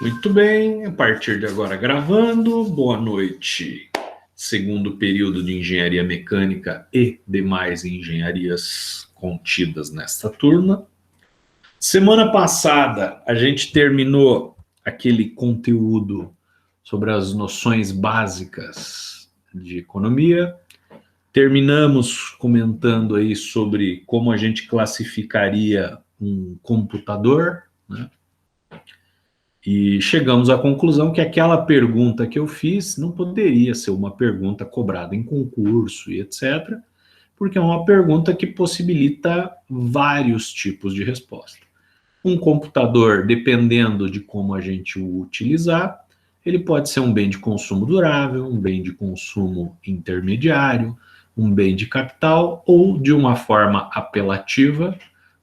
Muito bem, a partir de agora gravando, boa noite. Segundo período de engenharia mecânica e demais engenharias contidas nesta turma. Semana passada a gente terminou aquele conteúdo sobre as noções básicas de economia. Terminamos comentando aí sobre como a gente classificaria um computador, né? E chegamos à conclusão que aquela pergunta que eu fiz não poderia ser uma pergunta cobrada em concurso e etc., porque é uma pergunta que possibilita vários tipos de resposta. Um computador, dependendo de como a gente o utilizar, ele pode ser um bem de consumo durável, um bem de consumo intermediário, um bem de capital ou de uma forma apelativa,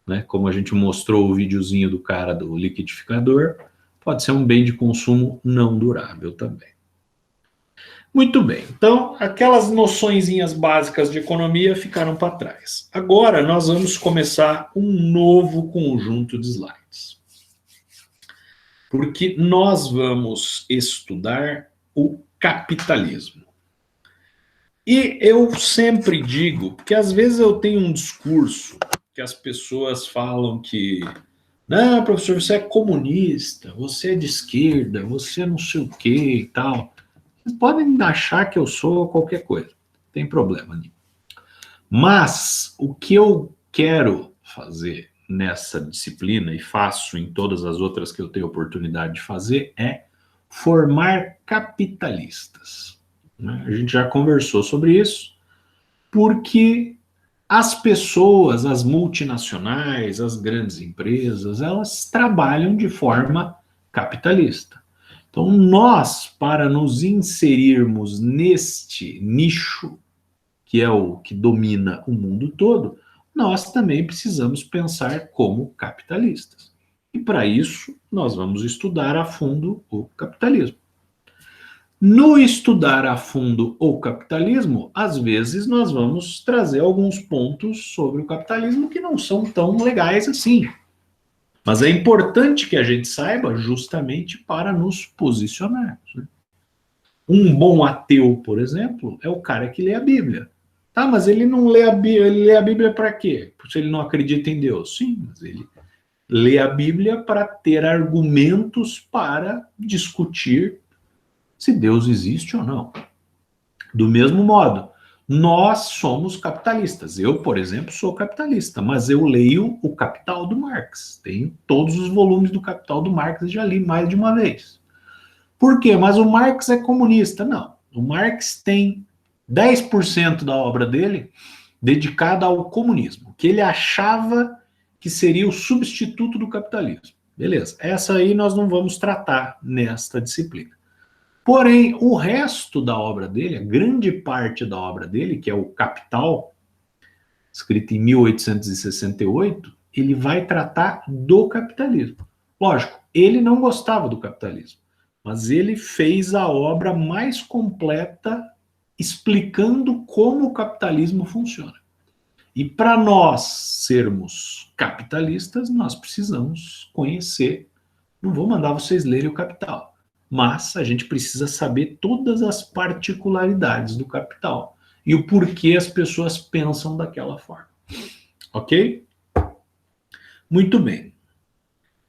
né, como a gente mostrou o videozinho do cara do liquidificador, pode ser um bem de consumo não durável também. Muito bem, então aquelas noçõezinhas básicas de economia ficaram para trás. Agora nós vamos começar um novo conjunto de slides. Porque nós vamos estudar o capitalismo. E eu sempre digo, porque às vezes eu tenho um discurso que as pessoas falam que não, professor, você é comunista, você é de esquerda, você não sei o que e tal. Vocês podem achar que eu sou qualquer coisa, não tem problema nenhum. Mas o que eu quero fazer nessa disciplina, e faço em todas as outras que eu tenho oportunidade de fazer, é formar capitalistas. A gente já conversou sobre isso, porque as pessoas, as multinacionais, as grandes empresas, elas trabalham de forma capitalista. Então, nós, para nos inserirmos neste nicho, que é o que domina o mundo todo, nós também precisamos pensar como capitalistas. E para isso, nós vamos estudar a fundo o capitalismo. No estudar a fundo o capitalismo, às vezes nós vamos trazer alguns pontos sobre o capitalismo que não são tão legais assim. Mas é importante que a gente saiba justamente para nos posicionarmos. Né? Um bom ateu, por exemplo, é o cara que lê a Bíblia. Tá, mas ele não lê a Bíblia, ele lê a Bíblia para quê? Se ele não acredita em Deus. Sim, mas ele lê a Bíblia para ter argumentos para discutir se Deus existe ou não. Do mesmo modo, nós somos capitalistas. Eu, por exemplo, sou capitalista, mas eu leio o Capital do Marx. Tenho todos os volumes do Capital do Marx e já li mais de uma vez. Por quê? Mas o Marx é comunista? Não. O Marx tem 10% da obra dele dedicada ao comunismo, que ele achava que seria o substituto do capitalismo. Beleza, essa aí nós não vamos tratar nesta disciplina. Porém, o resto da obra dele, a grande parte da obra dele, que é o Capital, escrito em 1868, ele vai tratar do capitalismo. Lógico, ele não gostava do capitalismo, mas ele fez a obra mais completa explicando como o capitalismo funciona. E para nós sermos capitalistas, nós precisamos conhecer. Não vou mandar vocês lerem o Capital, mas a gente precisa saber todas as particularidades do capital e o porquê as pessoas pensam daquela forma. Ok? Muito bem.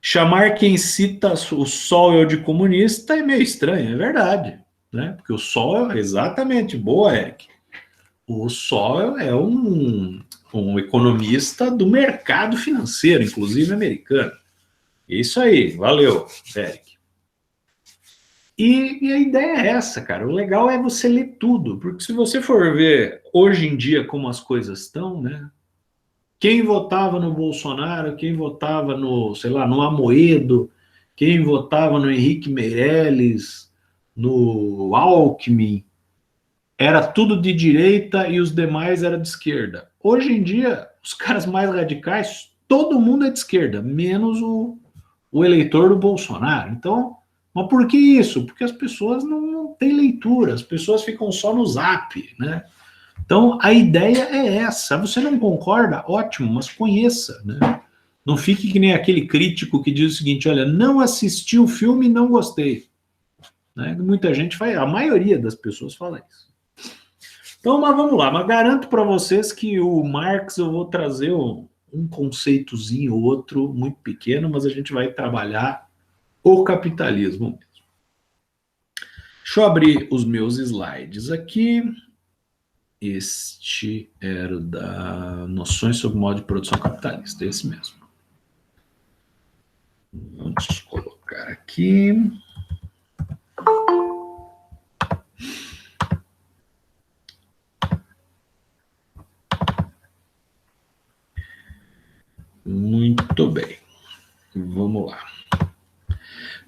Chamar quem cita o Sowell de comunista é meio estranho, é verdade. Né? Porque o Sowell, exatamente, boa, Eric. O Sowell é um economista do mercado financeiro, inclusive americano. Isso aí, valeu, Eric. E a ideia é essa, cara. O legal é você ler tudo, porque se você for ver hoje em dia como as coisas estão, né? Quem votava no Bolsonaro, quem votava no, sei lá, no Amoedo, quem votava no Henrique Meirelles, no Alckmin, era tudo de direita e os demais era de esquerda. Hoje em dia, os caras mais radicais, todo mundo é de esquerda, menos o eleitor do Bolsonaro. Então, mas por que isso? Porque as pessoas não têm leitura, as pessoas ficam só no Zap, né? Então, a ideia é essa. Você não concorda? Ótimo, mas conheça, né? Não fique que nem aquele crítico que diz o seguinte, olha, não assisti o filme e não gostei. Né? Muita gente faz, a maioria das pessoas fala isso. Então, mas vamos lá, mas garanto para vocês que o Marx eu vou trazer um conceitozinho ou outro muito pequeno, mas a gente vai trabalhar o capitalismo mesmo. Deixa eu abrir os meus slides aqui. Este era o da Noções sobre o Modo de Produção Capitalista, esse mesmo. Vamos colocar aqui. Muito bem. Vamos lá.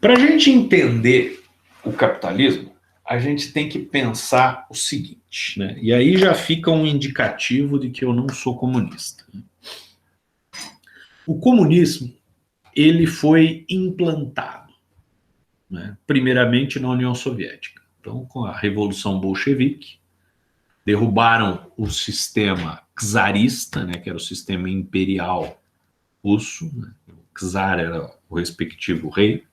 Para a gente entender o capitalismo, a gente tem que pensar o seguinte, né? E aí já fica um indicativo de que eu não sou comunista. O comunismo, ele foi implantado, né, primeiramente na União Soviética. Então, com a Revolução Bolchevique, derrubaram o sistema czarista, né, que era o sistema imperial russo, né? O czar era o respectivo rei,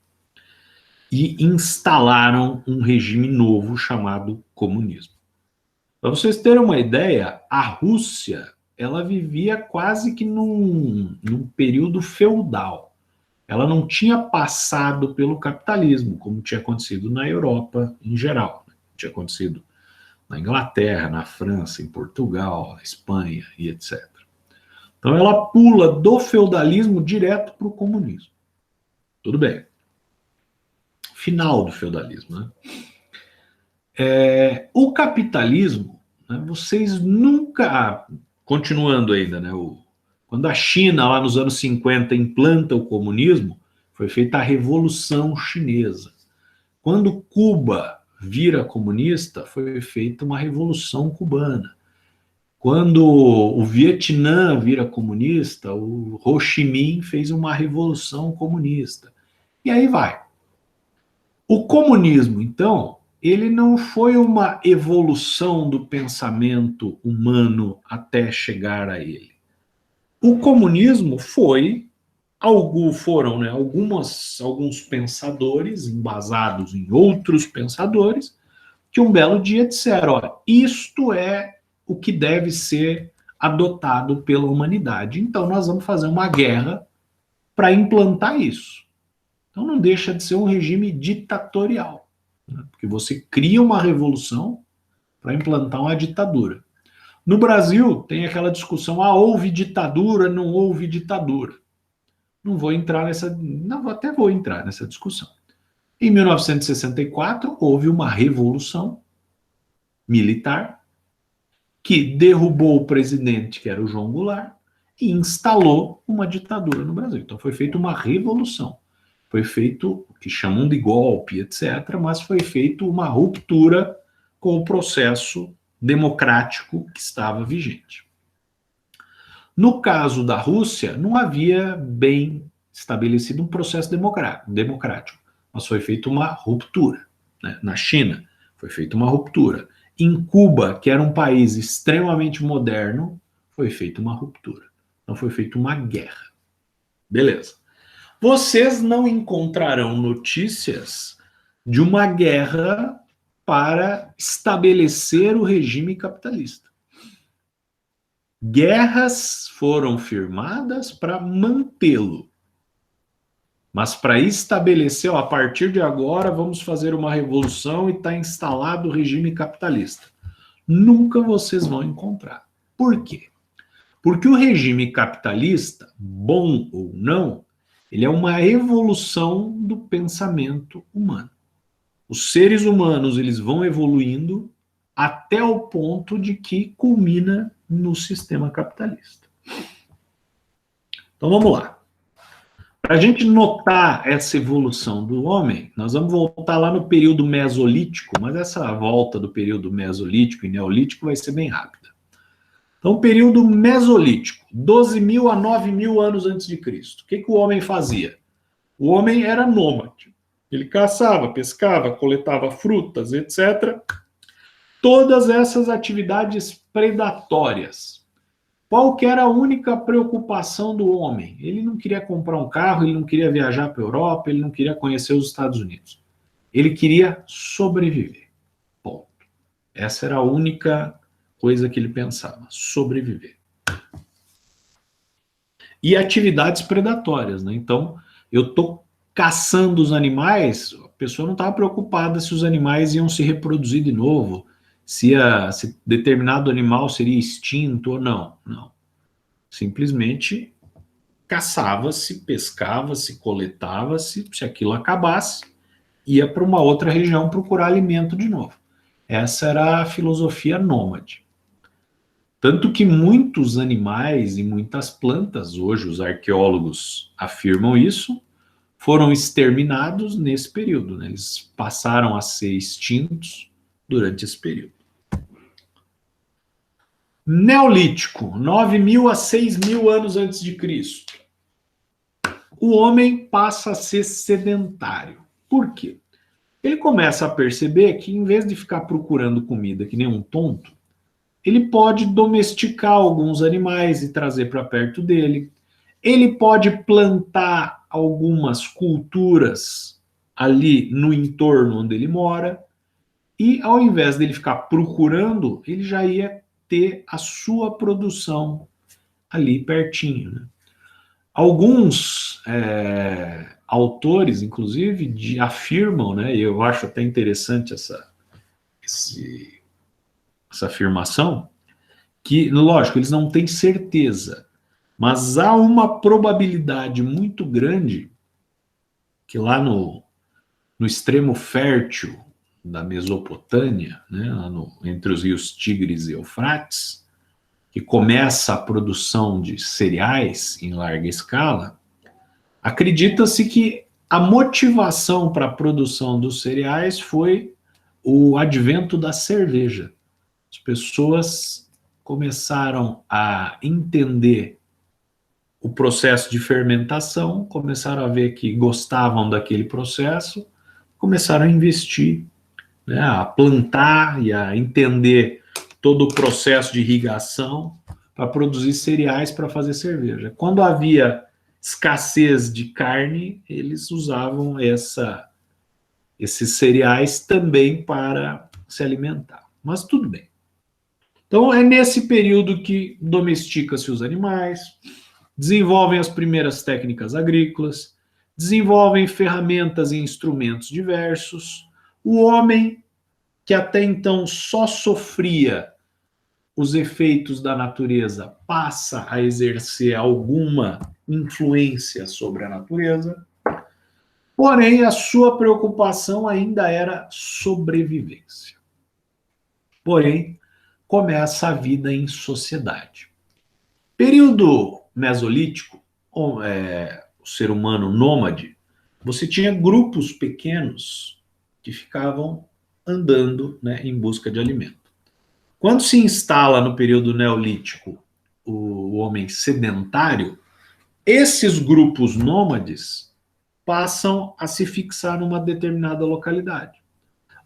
e instalaram um regime novo chamado comunismo. Para vocês terem uma ideia, a Rússia ela vivia quase que num período feudal. Ela não tinha passado pelo capitalismo, como tinha acontecido na Europa em geral. Tinha acontecido na Inglaterra, na França, em Portugal, na Espanha e etc. Então ela pula do feudalismo direto para o comunismo. Tudo bem. Final do feudalismo, né? O capitalismo, né, vocês nunca... Continuando ainda, né? Quando a China, lá nos anos 50, implanta o comunismo, foi feita a Revolução Chinesa. Quando Cuba vira comunista, foi feita uma Revolução Cubana. Quando o Vietnã vira comunista, o Ho Chi Minh fez uma revolução comunista. E aí vai. O comunismo, então, ele não foi uma evolução do pensamento humano até chegar a ele. O comunismo foram, né, alguns pensadores, embasados em outros pensadores, que um belo dia disseram, olha, isto é o que deve ser adotado pela humanidade. Então nós vamos fazer uma guerra para implantar isso. Então não deixa de ser um regime ditatorial, né? Porque você cria uma revolução para implantar uma ditadura. No Brasil tem aquela discussão, houve ditadura, não houve ditadura. Não vou entrar nessa, não, até vou entrar nessa discussão. Em 1964 houve uma revolução militar que derrubou o presidente, que era o João Goulart, e instalou uma ditadura no Brasil. Então foi feita uma revolução. Foi feito o que chamam de golpe, etc., mas foi feita uma ruptura com o processo democrático que estava vigente. No caso da Rússia, não havia bem estabelecido um processo democrático, mas foi feita uma ruptura, né? Na China, foi feita uma ruptura. Em Cuba, que era um país extremamente moderno, foi feita uma ruptura. Então foi feita uma guerra. Beleza. Vocês não encontrarão notícias de uma guerra para estabelecer o regime capitalista. Guerras foram firmadas para mantê-lo. Mas para estabelecer, a partir de agora, vamos fazer uma revolução e está instalado o regime capitalista. Nunca vocês vão encontrar. Por quê? Porque o regime capitalista, bom ou não, ele é uma evolução do pensamento humano. Os seres humanos, eles vão evoluindo até o ponto de que culmina no sistema capitalista. Então vamos lá. Para a gente notar essa evolução do homem, nós vamos voltar lá no período Mesolítico, mas essa volta do período Mesolítico e Neolítico vai ser bem rápida. Então, período Mesolítico, 12.000 a 9.000 anos antes de Cristo. O que o homem fazia? O homem era nômade. Ele caçava, pescava, coletava frutas, etc. Todas essas atividades predatórias. Qual que era a única preocupação do homem? Ele não queria comprar um carro, ele não queria viajar para a Europa, ele não queria conhecer os Estados Unidos. Ele queria sobreviver. Ponto. Essa era a única coisa que ele pensava, sobreviver. E atividades predatórias, né? Então, eu estou caçando os animais, a pessoa não estava preocupada se os animais iam se reproduzir de novo, se determinado animal seria extinto ou não. Não. Simplesmente caçava-se, pescava-se, coletava-se, se aquilo acabasse, ia para uma outra região procurar alimento de novo. Essa era a filosofia nômade. Tanto que muitos animais e muitas plantas, hoje os arqueólogos afirmam isso, foram exterminados nesse período, né? Eles passaram a ser extintos durante esse período. Neolítico, 9.000 a 6.000 anos antes de Cristo. O homem passa a ser sedentário. Por quê? Ele começa a perceber que, em vez de ficar procurando comida que nem um tonto, ele pode domesticar alguns animais e trazer para perto dele. Ele pode plantar algumas culturas ali no entorno onde ele mora. E, ao invés dele ficar procurando, ele já ia ter a sua produção ali pertinho, né? Alguns autores, inclusive, afirmam, né, e eu acho até interessante essa afirmação, que, lógico, eles não têm certeza, mas há uma probabilidade muito grande que lá no extremo fértil da Mesopotâmia, né, entre os rios Tigres e Eufrates, que começa a produção de cereais em larga escala, acredita-se que a motivação para a produção dos cereais foi o advento da cerveja. As pessoas começaram a entender o processo de fermentação, começaram a ver que gostavam daquele processo, começaram a investir, né, a plantar e a entender todo o processo de irrigação para produzir cereais para fazer cerveja. Quando havia escassez de carne, eles usavam esses cereais também para se alimentar. Mas tudo bem. Então é nesse período que domestica-se os animais, desenvolvem as primeiras técnicas agrícolas, desenvolvem ferramentas e instrumentos diversos. O homem, que até então só sofria os efeitos da natureza, passa a exercer alguma influência sobre a natureza, porém a sua preocupação ainda era sobrevivência. Porém, começa a vida em sociedade. Período mesolítico, o ser humano nômade, você tinha grupos pequenos que ficavam andando, né, em busca de alimento. Quando se instala no período neolítico o homem sedentário, esses grupos nômades passam a se fixar numa determinada localidade.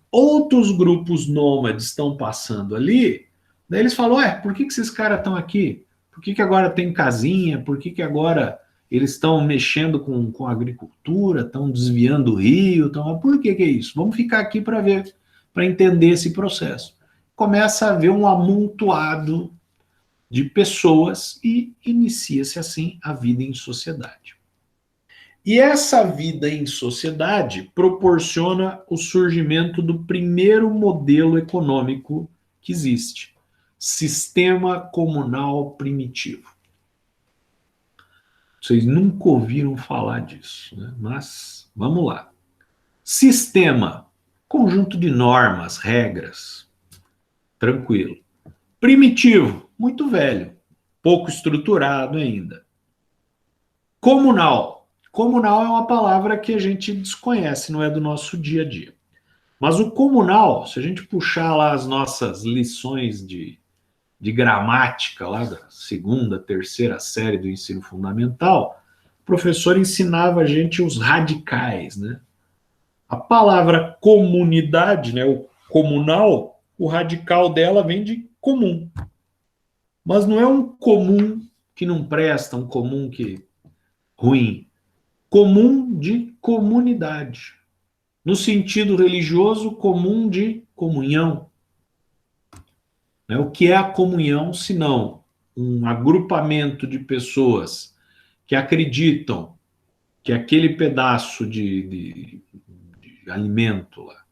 Outros grupos nômades estão passando ali, daí eles falam, por que esses caras estão aqui? Por que agora tem casinha? Por que agora eles estão mexendo com a agricultura, estão desviando o rio? Por que é isso? Vamos ficar aqui para ver, para entender esse processo. Começa a haver um amontoado de pessoas e inicia-se assim a vida em sociedade. E essa vida em sociedade proporciona o surgimento do primeiro modelo econômico que existe, sistema comunal primitivo. Vocês nunca ouviram falar disso, né? Mas vamos lá. Sistema, conjunto de normas, regras, tranquilo. Primitivo, muito velho, pouco estruturado ainda. Comunal. Comunal é uma palavra que a gente desconhece, não é do nosso dia a dia. Mas o comunal, se a gente puxar lá as nossas lições de gramática, lá da segunda, terceira série do ensino fundamental, o professor ensinava a gente os radicais, né? A palavra comunidade, né, o comunal, o radical dela vem de comum. Mas não é um comum que não presta, um comum que ruim. Comum de comunidade. No sentido religioso, comum de comunhão. O que é a comunhão, senão um agrupamento de pessoas que acreditam que aquele pedaço de alimento lá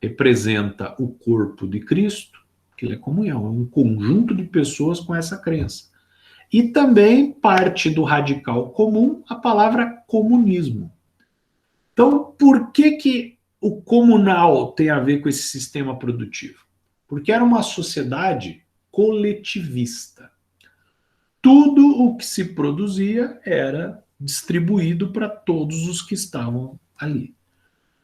representa o corpo de Cristo, que ele é comunhão, é um conjunto de pessoas com essa crença. E também parte do radical comum a palavra comunismo. Então, por que o comunal tem a ver com esse sistema produtivo? Porque era uma sociedade coletivista. Tudo o que se produzia era distribuído para todos os que estavam ali.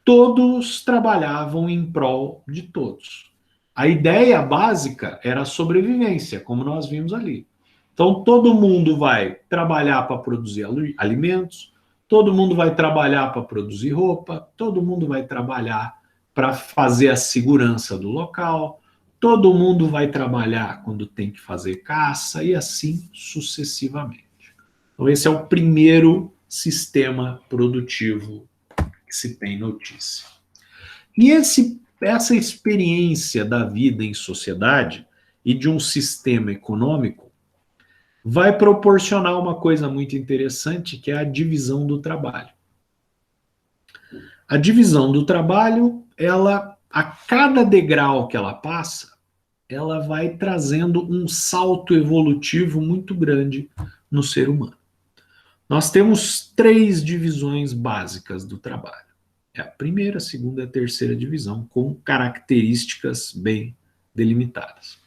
Todos trabalhavam em prol de todos. A ideia básica era a sobrevivência, como nós vimos ali. Então, todo mundo vai trabalhar para produzir alimentos, todo mundo vai trabalhar para produzir roupa, todo mundo vai trabalhar para fazer a segurança do local, todo mundo vai trabalhar quando tem que fazer caça e assim sucessivamente. Então, esse é o primeiro sistema produtivo que se tem notícia. E essa experiência da vida em sociedade e de um sistema econômico vai proporcionar uma coisa muito interessante, que é a divisão do trabalho. A divisão do trabalho, ela, a cada degrau que ela passa, ela vai trazendo um salto evolutivo muito grande no ser humano. Nós temos 3 divisões básicas do trabalho. É a primeira, a segunda e a terceira divisão, com características bem delimitadas.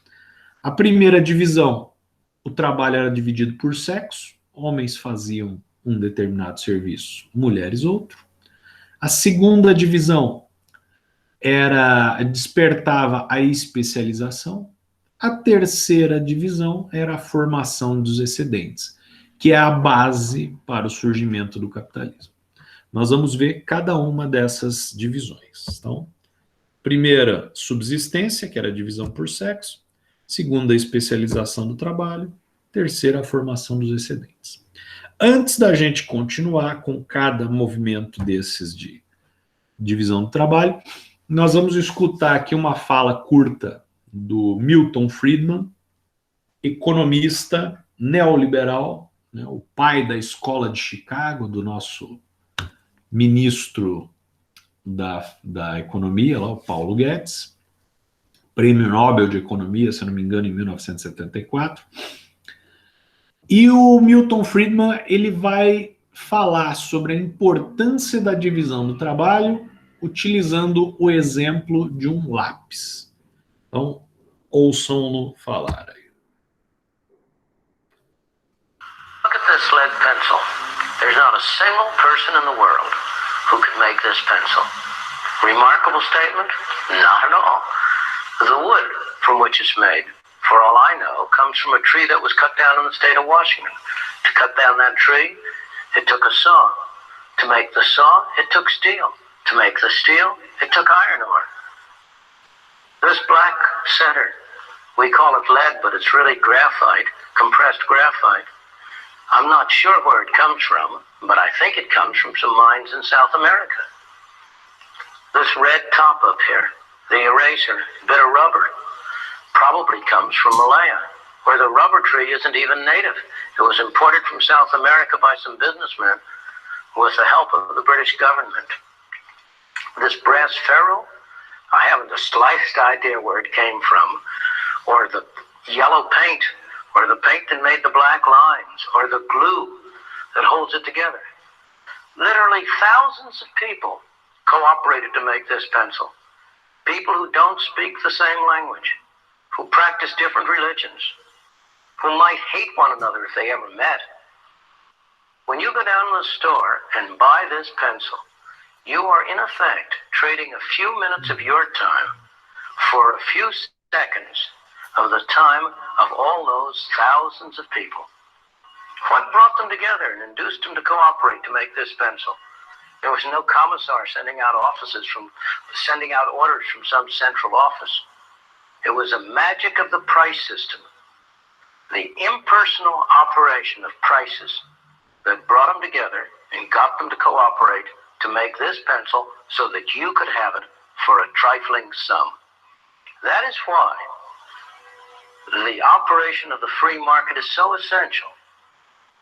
A primeira divisão, o trabalho era dividido por sexo, homens faziam um determinado serviço, mulheres outro. A segunda divisão despertava a especialização. A terceira divisão era a formação dos excedentes, que é a base para o surgimento do capitalismo. Nós vamos ver cada uma dessas divisões. Então, primeira, subsistência, que era a divisão por sexo. Segunda, especialização do trabalho. Terceira, a formação dos excedentes. Antes da gente continuar com cada movimento desses de divisão do trabalho, nós vamos escutar aqui uma fala curta do Milton Friedman, economista neoliberal, né, o pai da escola de Chicago, do nosso ministro da economia, lá, o Paulo Guedes, prêmio Nobel de Economia, se não me engano, em 1974. E o Milton Friedman, ele vai falar sobre a importância da divisão do trabalho utilizando o exemplo de um lápis. Então, ouçam-no falar aí. Look at this lead pencil. There's not a single person in the world who could make this pencil. Remarkable statement? Not at all. The wood from which it's made, for all I know, comes from a tree that was cut down in the state of Washington. To cut down that tree, it took a saw. To make the saw, it took steel. To make the steel, it took iron ore. This black center, we call it lead, but it's really graphite, compressed graphite. I'm not sure where it comes from, but I think it comes from some mines in South America. This red top up here, the eraser, bit of rubber, probably comes from Malaya, where the rubber tree isn't even native. It was imported from South America by some businessmen with the help of the British government. This brass ferrule, I haven't the slightest idea where it came from, or the yellow paint, or the paint that made the black lines, or the glue that holds it together. Literally thousands of people cooperated to make this pencil. People who don't speak the same language, who practice different religions, who might hate one another if they ever met. When you go down to the store and buy this pencil, you are in effect trading a few minutes of your time for a few seconds of the time of all those thousands of people. What brought them together and induced them to cooperate to make this pencil? There was no commissar sending out orders from some central office. It was a magic of the price system. the impersonal operation of prices that brought them together and got them to cooperate to make this pencil so that you could have it for a trifling sum. That is why the operation of the free market is so essential,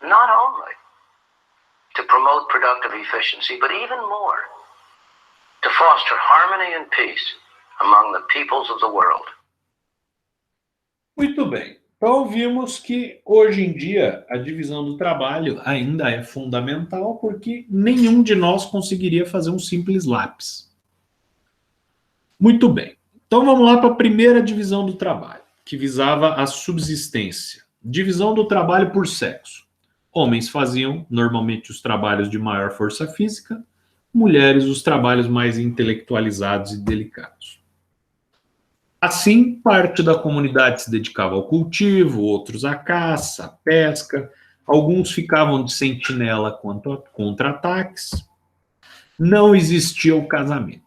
not only to promote productive efficiency, but even more, to foster harmony and peace among the peoples of the world. Muito bem. Então vimos que hoje em dia a divisão do trabalho ainda é fundamental porque nenhum de nós conseguiria fazer um simples lápis. Muito bem. Então vamos lá para a primeira divisão do trabalho, que visava a subsistência. Divisão do trabalho por sexo. Homens faziam normalmente os trabalhos de maior força física, mulheres os trabalhos mais intelectualizados e delicados. Assim, parte da comunidade se dedicava ao cultivo, outros à caça, à pesca, alguns ficavam de sentinela contra ataques. Não existia o casamento.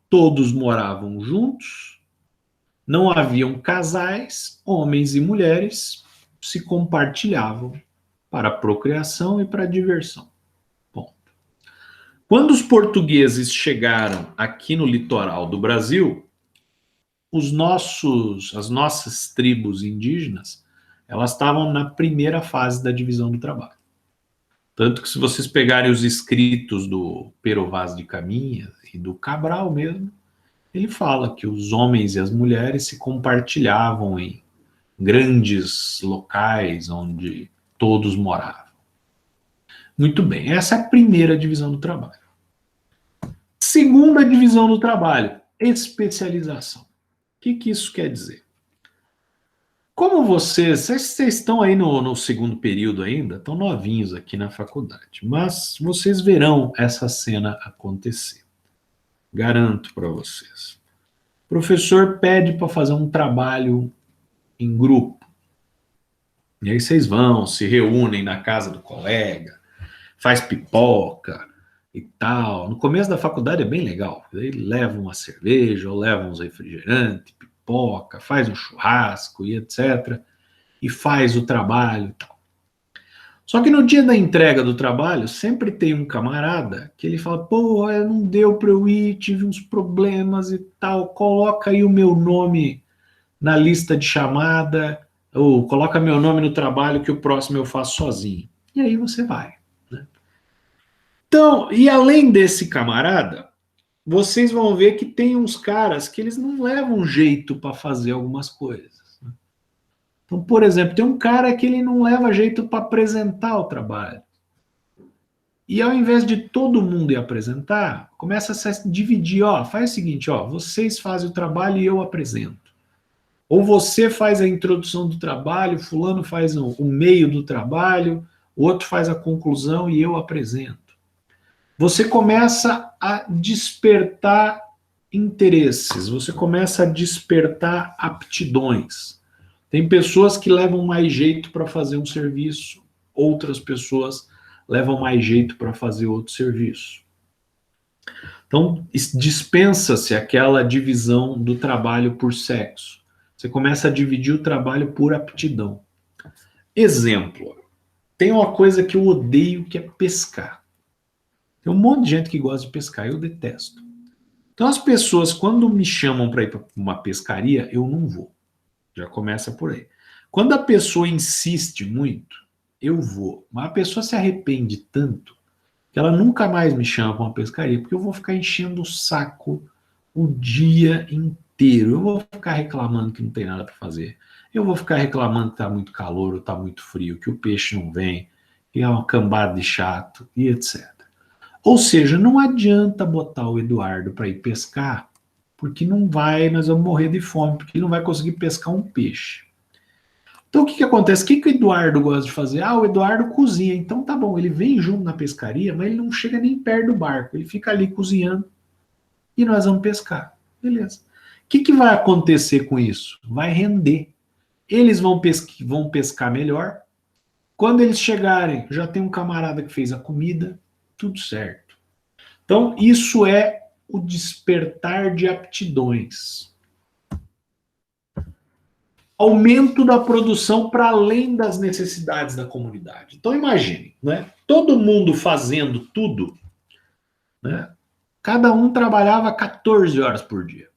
Todos moravam juntos, não haviam casais, homens e mulheres se compartilhavam para a procriação e para a diversão. Ponto. Quando os portugueses chegaram aqui no litoral do Brasil, as nossas tribos indígenas, elas estavam na primeira fase da divisão do trabalho. Tanto que se vocês pegarem os escritos do Pero Vaz de Caminha e do Cabral mesmo, ele fala que os homens e as mulheres se compartilhavam em grandes locais onde todos moravam. Muito bem, essa é a primeira divisão do trabalho. Segunda divisão do trabalho, especialização. O que isso quer dizer? Como vocês estão aí no segundo período ainda, estão novinhos aqui na faculdade, mas vocês verão essa cena acontecer. Garanto para vocês. O professor pede para fazer um trabalho em grupo. E aí vocês vão, se reúnem na casa do colega, faz pipoca e tal. No começo da faculdade é bem legal. Aí leva uma cerveja, ou leva uns refrigerantes, pipoca, faz um churrasco e etc. E faz o trabalho e tal. Só que no dia da entrega do trabalho, sempre tem um camarada que ele fala, pô, não deu para eu ir, tive uns problemas e tal, coloca aí o meu nome na lista de chamada, ou coloca meu nome no trabalho que o próximo eu faço sozinho. E aí você vai. Né? Então, e além desse camarada, vocês vão ver que tem uns caras que eles não levam jeito para fazer algumas coisas. Né? Então, por exemplo, tem um cara que ele não leva jeito para apresentar o trabalho. E ao invés de todo mundo ir apresentar, começa a se dividir, ó, faz o seguinte, ó, vocês fazem o trabalho e eu apresento. Ou você faz a introdução do trabalho, fulano faz o meio do trabalho, o outro faz a conclusão e eu apresento. Você começa a despertar interesses, você começa a despertar aptidões. Tem pessoas que levam mais jeito para fazer um serviço, outras pessoas levam mais jeito para fazer outro serviço. Então, dispensa-se aquela divisão do trabalho por sexo. Você começa a dividir o trabalho por aptidão. Exemplo, tem uma coisa que eu odeio, que é pescar. Tem um monte de gente que gosta de pescar, eu detesto. Então as pessoas, quando me chamam para ir para uma pescaria, eu não vou. Já começa por aí. Quando a pessoa insiste muito, eu vou. Mas a pessoa se arrepende tanto que ela nunca mais me chama para uma pescaria, porque eu vou ficar enchendo o saco o dia inteiro. Eu vou ficar reclamando que não tem nada para fazer. Eu vou ficar reclamando que está muito calor, ou está muito frio, que o peixe não vem, que é uma cambada de chato, e etc. Ou seja, não adianta botar o Eduardo para ir pescar, porque nós vamos morrer de fome, porque ele não vai conseguir pescar um peixe. Então o que acontece? O que o Eduardo gosta de fazer? O Eduardo cozinha, então tá bom, ele vem junto na pescaria, mas ele não chega nem perto do barco, ele fica ali cozinhando e nós vamos pescar. Beleza. O que vai acontecer com isso? Vai render. Eles vão pescar melhor. Quando eles chegarem, já tem um camarada que fez a comida, tudo certo. Então, isso é o despertar de aptidões. aumento da produção para além das necessidades da comunidade. Então imagine, né? Todo mundo fazendo tudo, né? Cada um trabalhava 14 horas por dia.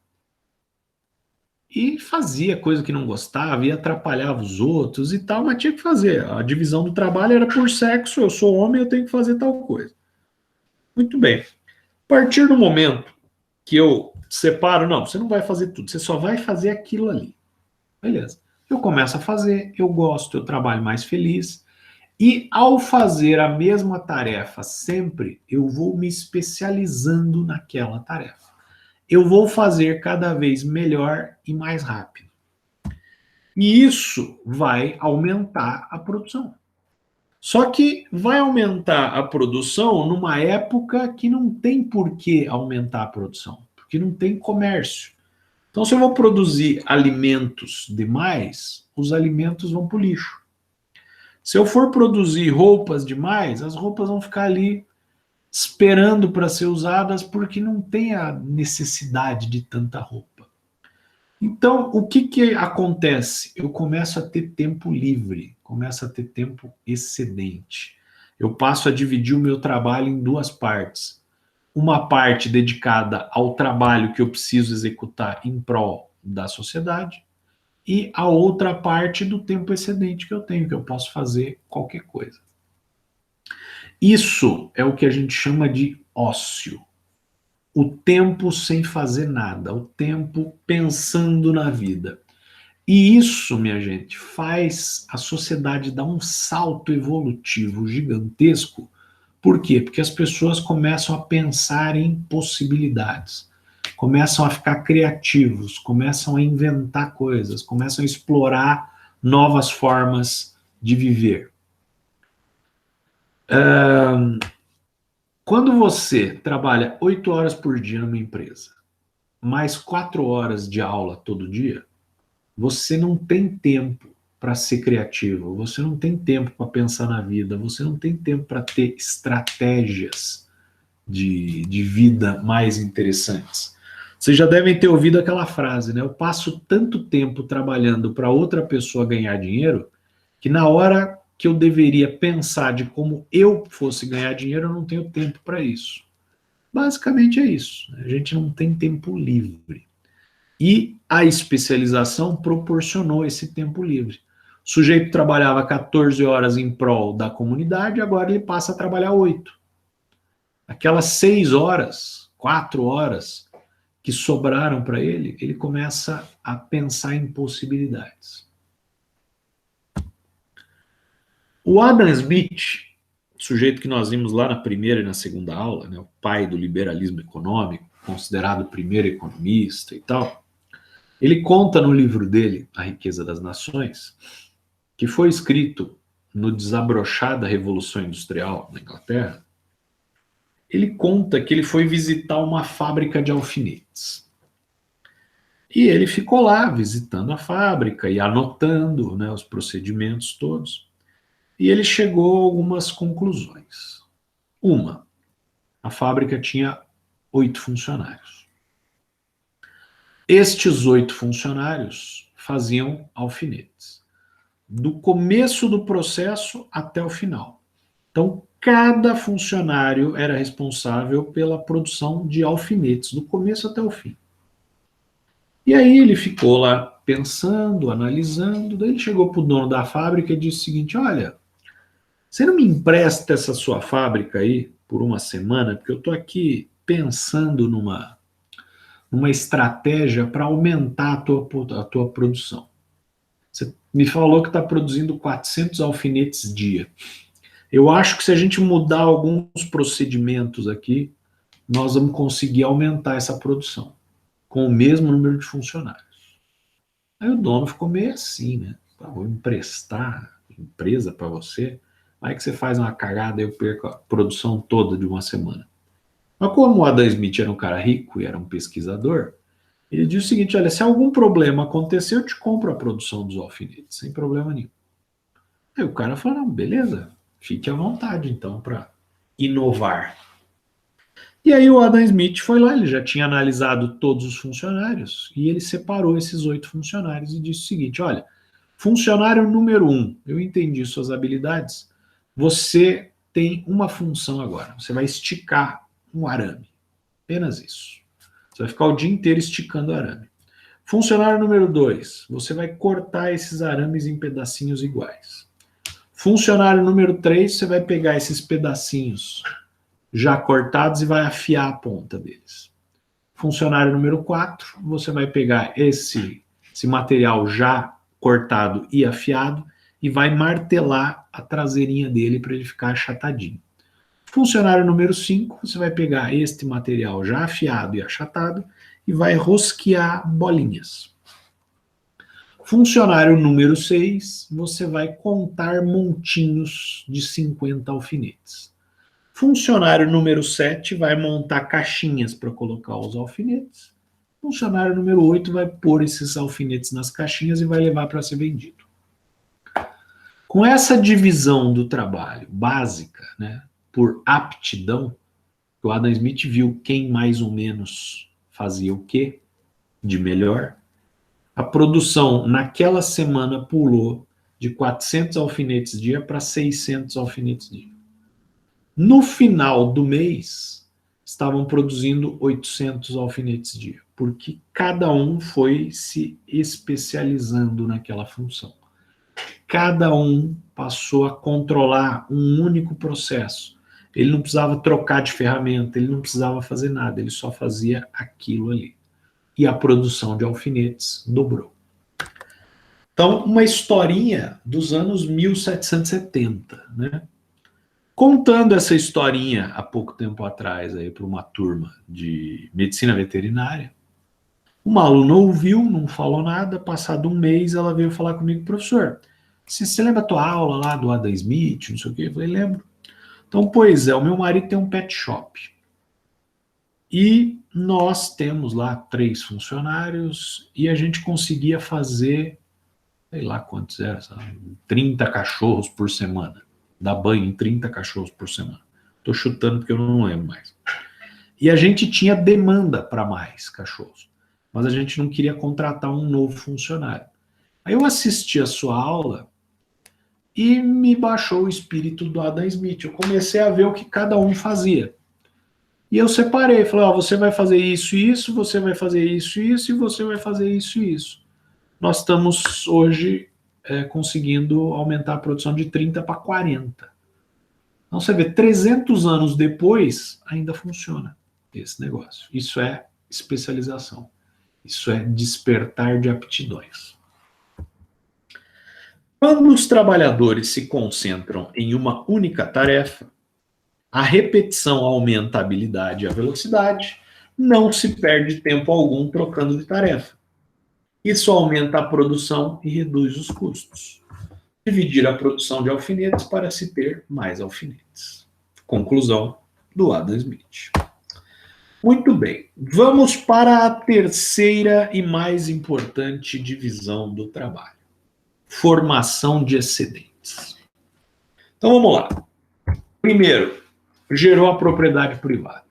E fazia coisa que não gostava, e atrapalhava os outros e tal, mas tinha que fazer. A divisão do trabalho era por sexo, eu sou homem, eu tenho que fazer tal coisa. Muito bem. A partir do momento que eu separo, não, você não vai fazer tudo, você só vai fazer aquilo ali. Beleza. Eu começo a fazer, eu gosto, eu trabalho mais feliz. E ao fazer a mesma tarefa sempre, eu vou me especializando naquela tarefa. Eu vou fazer cada vez melhor e mais rápido. E isso vai aumentar a produção. Só que vai aumentar a produção numa época que não tem por que aumentar a produção, porque não tem comércio. Então, se eu vou produzir alimentos demais, os alimentos vão para o lixo. Se eu for produzir roupas demais, as roupas vão ficar ali esperando para ser usadas porque não tem a necessidade de tanta roupa. Então, o que, que acontece? Eu começo a ter tempo livre, começo a ter tempo excedente. Eu passo a dividir o meu trabalho em duas partes. Uma parte dedicada ao trabalho que eu preciso executar em prol da sociedade e a outra parte do tempo excedente que eu tenho, que eu posso fazer qualquer coisa. Isso é o que a gente chama de ócio. O tempo sem fazer nada, o tempo pensando na vida. E isso, minha gente, faz a sociedade dar um salto evolutivo gigantesco. Por quê? Porque as pessoas começam a pensar em possibilidades, começam a ficar criativos, começam a inventar coisas, começam a explorar novas formas de viver. Quando você trabalha 8 horas por dia numa empresa, mais 4 horas de aula todo dia, você não tem tempo para ser criativo, você não tem tempo para pensar na vida, você não tem tempo para ter estratégias de vida mais interessantes. Vocês já devem ter ouvido aquela frase, né? Eu passo tanto tempo trabalhando para outra pessoa ganhar dinheiro que na hora que eu deveria pensar de como eu fosse ganhar dinheiro, eu não tenho tempo para isso. Basicamente é isso. A gente não tem tempo livre. E a especialização proporcionou esse tempo livre. O sujeito trabalhava 14 horas em prol da comunidade, agora ele passa a trabalhar 8. Aquelas 6 horas, 4 horas que sobraram para ele, ele começa a pensar em possibilidades. O Adam Smith, sujeito que nós vimos lá na primeira e na segunda aula, né, o pai do liberalismo econômico, considerado o primeiro economista e tal, ele conta no livro dele, A Riqueza das Nações, que foi escrito no desabrochar da Revolução Industrial na Inglaterra. Ele conta que ele foi visitar uma fábrica de alfinetes. E ele ficou lá visitando a fábrica e anotando, né, os procedimentos todos. E ele chegou a algumas conclusões. Uma, a fábrica tinha 8 funcionários. Estes 8 funcionários faziam alfinetes, do começo do processo até o final. Então, cada funcionário era responsável pela produção de alfinetes, do começo até o fim. E aí ele ficou lá pensando, analisando, daí ele chegou para o dono da fábrica e disse o seguinte: olha, você não me empresta essa sua fábrica aí por uma semana, porque eu estou aqui pensando numa estratégia para aumentar a tua produção. Você me falou que está produzindo 400 alfinetes dia. Eu acho que se a gente mudar alguns procedimentos aqui, nós vamos conseguir aumentar essa produção, com o mesmo número de funcionários. Aí o dono ficou meio assim, né? Vou emprestar empresa para você, aí que você faz uma cagada e eu perco a produção toda de uma semana. Mas como o Adam Smith era um cara rico e era um pesquisador, ele disse o seguinte: olha, se algum problema acontecer, eu te compro a produção dos alfinetes, sem problema nenhum. Aí o cara falou: não, beleza, fique à vontade então para inovar. E aí o Adam Smith foi lá, ele já tinha analisado todos os funcionários, e ele separou esses 8 funcionários e disse o seguinte, olha, funcionário número 1, eu entendi suas habilidades, você tem uma função agora, você vai esticar um arame, apenas isso. Você vai ficar o dia inteiro esticando o arame. Funcionário número 2, você vai cortar esses arames em pedacinhos iguais. Funcionário número 3, você vai pegar esses pedacinhos já cortados e vai afiar a ponta deles. Funcionário número 4, você vai pegar esse material já cortado e afiado e vai martelar a traseirinha dele para ele ficar achatadinho. Funcionário número 5, você vai pegar este material já afiado e achatado e vai rosquear bolinhas. Funcionário número 6, você vai contar montinhos de 50 alfinetes. Funcionário número 7 vai montar caixinhas para colocar os alfinetes. Funcionário número 8 vai pôr esses alfinetes nas caixinhas e vai levar para ser vendido. Com essa divisão do trabalho básica, né, por aptidão, o Adam Smith viu quem mais ou menos fazia o quê de melhor. A produção naquela semana pulou de 400 alfinetes dia para 600 alfinetes dia. No final do mês, estavam produzindo 800 alfinetes dia, porque cada um foi se especializando naquela função. Cada um passou a controlar um único processo. Ele não precisava trocar de ferramenta, ele não precisava fazer nada, ele só fazia aquilo ali. E a produção de alfinetes dobrou. Então, uma historinha dos anos 1770, né? Contando essa historinha há pouco tempo atrás aí para uma turma de medicina veterinária, uma aluna ouviu, não falou nada, passado um mês ela veio falar comigo, professor, você lembra a tua aula lá do Adam Smith, não sei o quê? Eu falei, lembro. Então, pois é, o meu marido tem um pet shop. E nós temos lá 3 funcionários e a gente conseguia fazer, sei lá quantos eram, 30 cachorros por semana. Dar banho em 30 cachorros por semana. Estou chutando porque eu não lembro mais. E a gente tinha demanda para mais cachorros, mas a gente não queria contratar um novo funcionário. Aí eu assisti a sua aula e me baixou o espírito do Adam Smith. Eu comecei a ver o que cada um fazia. E eu separei, falei, ó, você vai fazer isso e isso, você vai fazer isso e isso, e você vai fazer isso e isso. Nós estamos hoje conseguindo aumentar a produção de 30 para 40. Então você vê, 300 anos depois, ainda funciona esse negócio. Isso é especialização. Isso é despertar de aptidões. Quando os trabalhadores se concentram em uma única tarefa, a repetição aumenta a habilidade e a velocidade, não se perde tempo algum trocando de tarefa. Isso aumenta a produção e reduz os custos. Dividir a produção de alfinetes para se ter mais alfinetes. Conclusão do Adam Smith. Muito bem, vamos para a terceira e mais importante divisão do trabalho. Formação de excedentes. Então vamos lá. Primeiro, gerou a propriedade privada.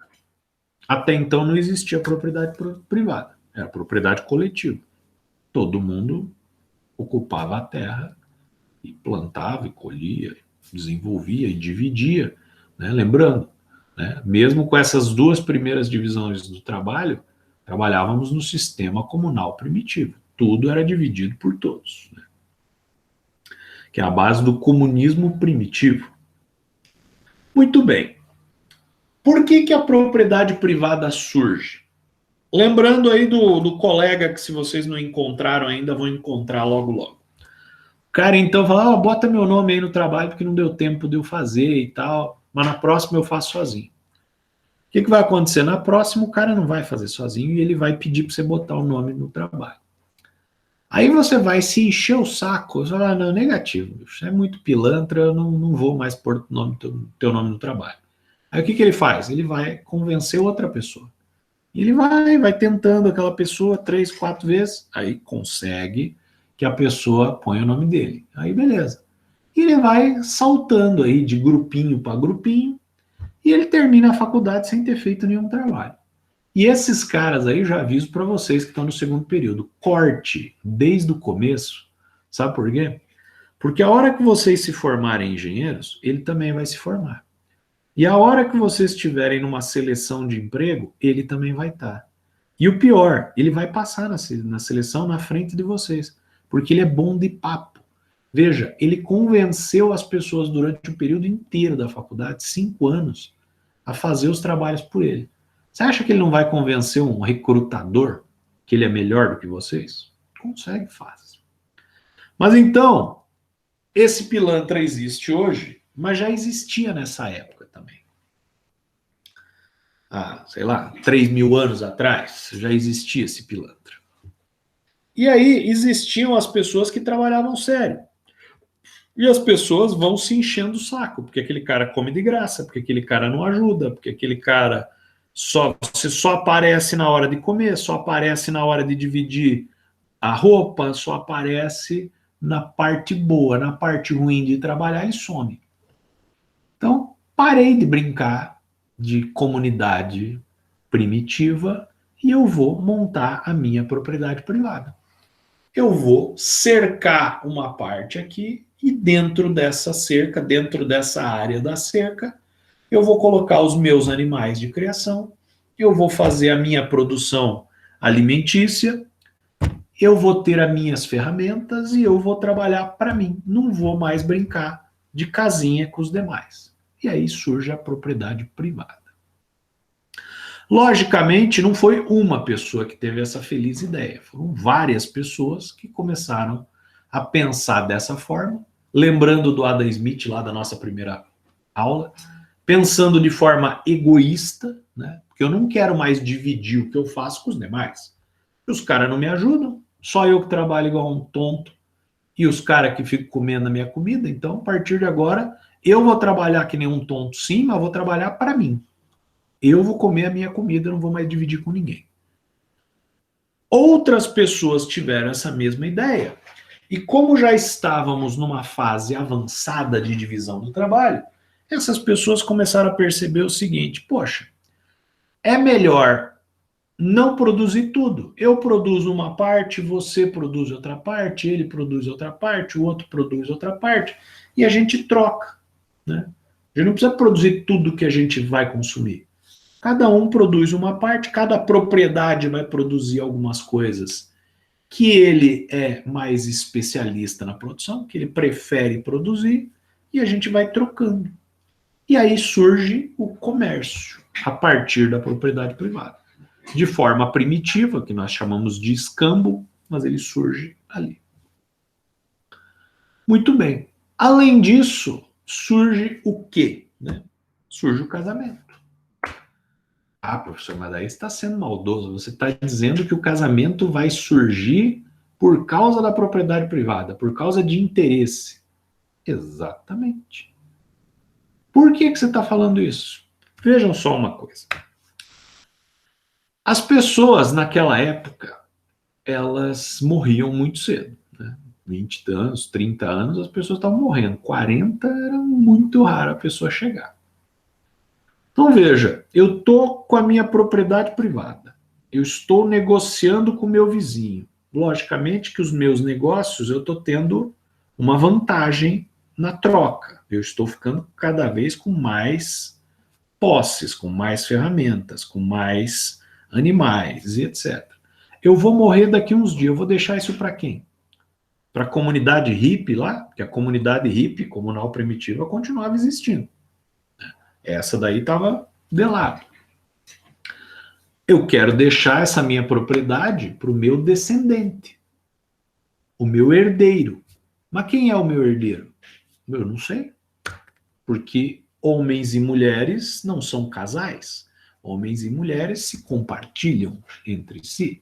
Até então não existia propriedade privada, era propriedade coletiva. Todo mundo ocupava a terra e plantava, e colhia, desenvolvia e dividia, né? Lembrando, né? Mesmo com essas 2 primeiras divisões do trabalho, trabalhávamos no sistema comunal primitivo. Tudo era dividido por todos, né? Que é a base do comunismo primitivo. Muito bem. Por que a propriedade privada surge? Lembrando aí do colega que, se vocês não encontraram ainda, vão encontrar logo logo. O cara então fala, bota meu nome aí no trabalho porque não deu tempo de eu fazer e tal, mas na próxima eu faço sozinho. O que vai acontecer? Na próxima o cara não vai fazer sozinho e ele vai pedir para você botar o nome no trabalho. Aí você vai se encher o saco, você vai falar, não, negativo, bicho, é muito pilantra, eu não vou mais pôr teu nome no trabalho. Aí o que ele faz? Ele vai convencer outra pessoa. E ele vai tentando aquela pessoa 3, 4 vezes, aí consegue que a pessoa ponha o nome dele. Aí beleza. E ele vai saltando aí de grupinho para grupinho, E ele termina a faculdade sem ter feito nenhum trabalho. E esses caras aí, eu já aviso para vocês que estão no segundo período, corte desde o começo. Sabe por quê? Porque a hora que vocês se formarem engenheiros, ele também vai se formar. E a hora que vocês estiverem numa seleção de emprego, ele também vai estar. E o pior, ele vai passar na seleção na frente de vocês, porque ele é bom de papo. Veja, ele convenceu as pessoas durante o período inteiro da faculdade, 5 anos, a fazer os trabalhos por ele. Você acha que ele não vai convencer um recrutador que ele é melhor do que vocês? Consegue, fácil. Mas então, esse pilantra existe hoje, mas já existia nessa época também. Sei lá, 3.000 anos atrás, já existia esse pilantra. E aí existiam as pessoas que trabalhavam sério. E as pessoas vão se enchendo o saco, porque aquele cara come de graça, porque aquele cara não ajuda, porque aquele cara você só aparece na hora de comer, só aparece na hora de dividir a roupa, só aparece na parte boa, na parte ruim de trabalhar, ele some. Então, parei de brincar de comunidade primitiva e eu vou montar a minha propriedade privada. Eu vou cercar uma parte aqui e dentro dessa cerca, dentro dessa área da cerca, eu vou colocar os meus animais de criação, eu vou fazer a minha produção alimentícia, eu vou ter as minhas ferramentas e eu vou trabalhar para mim. Não vou mais brincar de casinha com os demais. E aí surge a propriedade privada. Logicamente, não foi uma pessoa que teve essa feliz ideia. Foram várias pessoas que começaram a pensar dessa forma, lembrando do Adam Smith lá da nossa primeira aula, pensando de forma egoísta, né? Porque eu não quero mais dividir o que eu faço com os demais. Os caras não me ajudam, só eu que trabalho igual um tonto e os caras que ficam comendo a minha comida. Então, a partir de agora, eu vou trabalhar que nem um tonto sim, mas vou trabalhar para mim. Eu vou comer a minha comida, não vou mais dividir com ninguém. Outras pessoas tiveram essa mesma ideia. E como já estávamos numa fase avançada de divisão do trabalho, essas pessoas começaram a perceber o seguinte: poxa, é melhor não produzir tudo. Eu produzo uma parte, você produz outra parte, ele produz outra parte, o outro produz outra parte, e a gente troca, né? A gente não precisa produzir tudo que a gente vai consumir. Cada um produz uma parte, cada propriedade vai produzir algumas coisas que ele é mais especialista na produção, que ele prefere produzir, e a gente vai trocando. E aí surge o comércio, a partir da propriedade privada. De forma primitiva, que nós chamamos de escambo, mas ele surge ali. Muito bem. Além disso, surge o quê? Né? Surge o casamento. Professor, mas daí você está sendo maldoso. Você está dizendo que o casamento vai surgir por causa da propriedade privada, por causa de interesse. Exatamente. Por que você está falando isso? Vejam só uma coisa. As pessoas naquela época, elas morriam muito cedo. Né? 20 anos, 30 anos, as pessoas estavam morrendo. 40 era muito raro a pessoa chegar. Então veja, eu estou com a minha propriedade privada, eu estou negociando com o meu vizinho. Logicamente que os meus negócios eu estou tendo uma vantagem na troca. Eu estou ficando cada vez com mais posses, com mais ferramentas, com mais animais e etc. Eu vou morrer daqui uns dias, eu vou deixar isso para quem? Para a comunidade hippie lá? Porque a comunidade hippie comunal primitiva continuava existindo. Essa daí estava de lado. Eu quero deixar essa minha propriedade para o meu descendente, o meu herdeiro. Mas quem é o meu herdeiro? Eu não sei. Porque homens e mulheres não são casais. Homens e mulheres se compartilham entre si.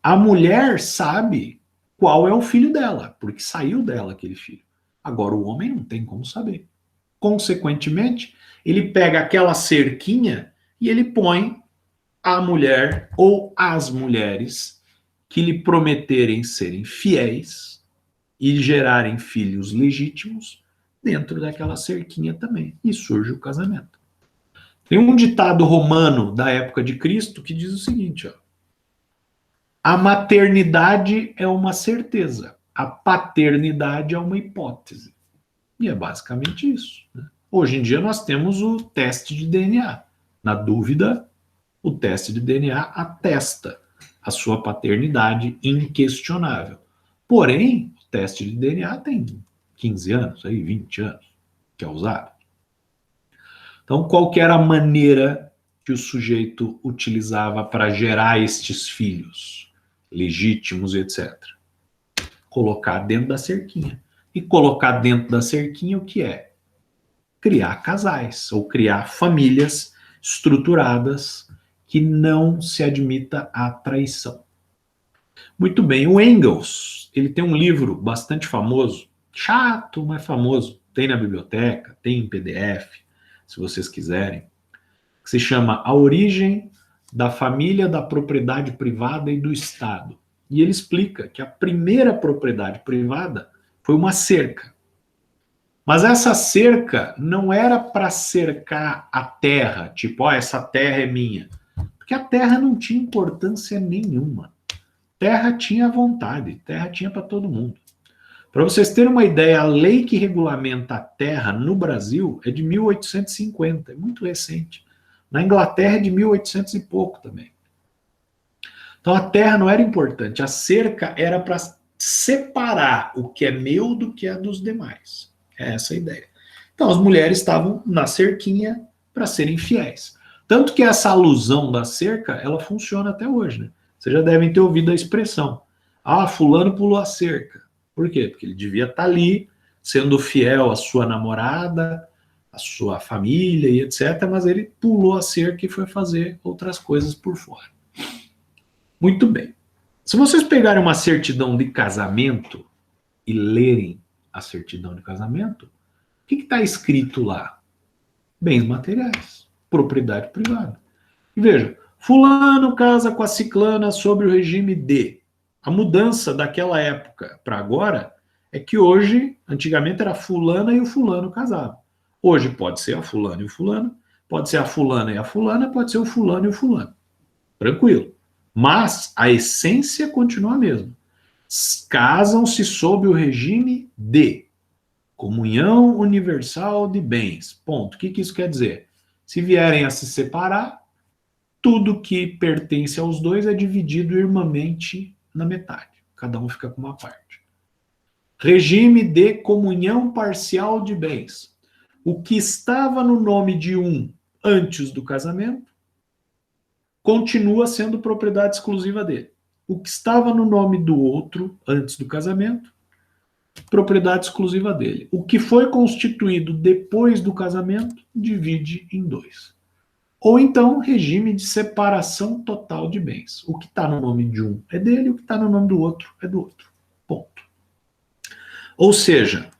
A mulher sabe qual é o filho dela, porque saiu dela aquele filho. Agora o homem não tem como saber. Consequentemente, ele pega aquela cerquinha e ele põe a mulher ou as mulheres que lhe prometerem serem fiéis e gerarem filhos legítimos dentro daquela cerquinha também. E surge o casamento. Tem um ditado romano da época de Cristo que diz o seguinte, ó: a maternidade é uma certeza, a paternidade é uma hipótese. E é basicamente isso, né? Hoje em dia nós temos o teste de DNA. Na dúvida, o teste de DNA atesta a sua paternidade inquestionável. Porém, o teste de DNA tem 15 anos, aí 20 anos que é usado. Então, qual que era a maneira que o sujeito utilizava para gerar estes filhos legítimos, etc? Colocar dentro da cerquinha. E colocar dentro da cerquinha o que é? Criar casais, ou criar famílias estruturadas que não se admita a traição. Muito bem, o Engels, ele tem um livro bastante famoso, chato, mas famoso, tem na biblioteca, tem em PDF, se vocês quiserem, que se chama A Origem da Família, da Propriedade Privada e do Estado. E ele explica que a primeira propriedade privada foi uma cerca. Mas essa cerca não era para cercar a terra, tipo, ó, essa terra é minha. Porque a terra não tinha importância nenhuma. Terra tinha vontade, terra tinha para todo mundo. Para vocês terem uma ideia, a lei que regulamenta a terra no Brasil é de 1850, é muito recente. Na Inglaterra é de 1800 e pouco também. Então a terra não era importante, a cerca era para separar o que é meu do que é dos demais. É essa a ideia. Então as mulheres estavam na cerquinha para serem fiéis. Tanto que essa alusão da cerca, ela funciona até hoje, né? Vocês já devem ter ouvido a expressão. Ah, fulano pulou a cerca. Por quê? Porque ele devia estar ali, sendo fiel à sua namorada, à sua família e etc., mas ele pulou a cerca e foi fazer outras coisas por fora. Muito bem. Se vocês pegarem uma certidão de casamento e lerem a certidão de casamento, o que está escrito lá? Bens materiais, propriedade privada. E veja, fulano casa com a ciclana sobre o regime D. A mudança daquela época para agora é que hoje, antigamente era a fulana e o fulano casavam. Hoje pode ser a fulana e o fulano, pode ser a fulana e a fulana, pode ser o fulano e o fulano. Tranquilo. Mas a essência continua a mesma. Casam-se sob o regime de comunhão universal de bens. Ponto. O que isso quer dizer? Se vierem a se separar, tudo que pertence aos dois é dividido irmãmente na metade. Cada um fica com uma parte. Regime de comunhão parcial de bens. O que estava no nome de um antes do casamento continua sendo propriedade exclusiva dele. O que estava no nome do outro antes do casamento, propriedade exclusiva dele. O que foi constituído depois do casamento, divide em dois. Ou então, regime de separação total de bens. O que está no nome de um é dele, o que está no nome do outro é do outro. Ponto. Ou seja,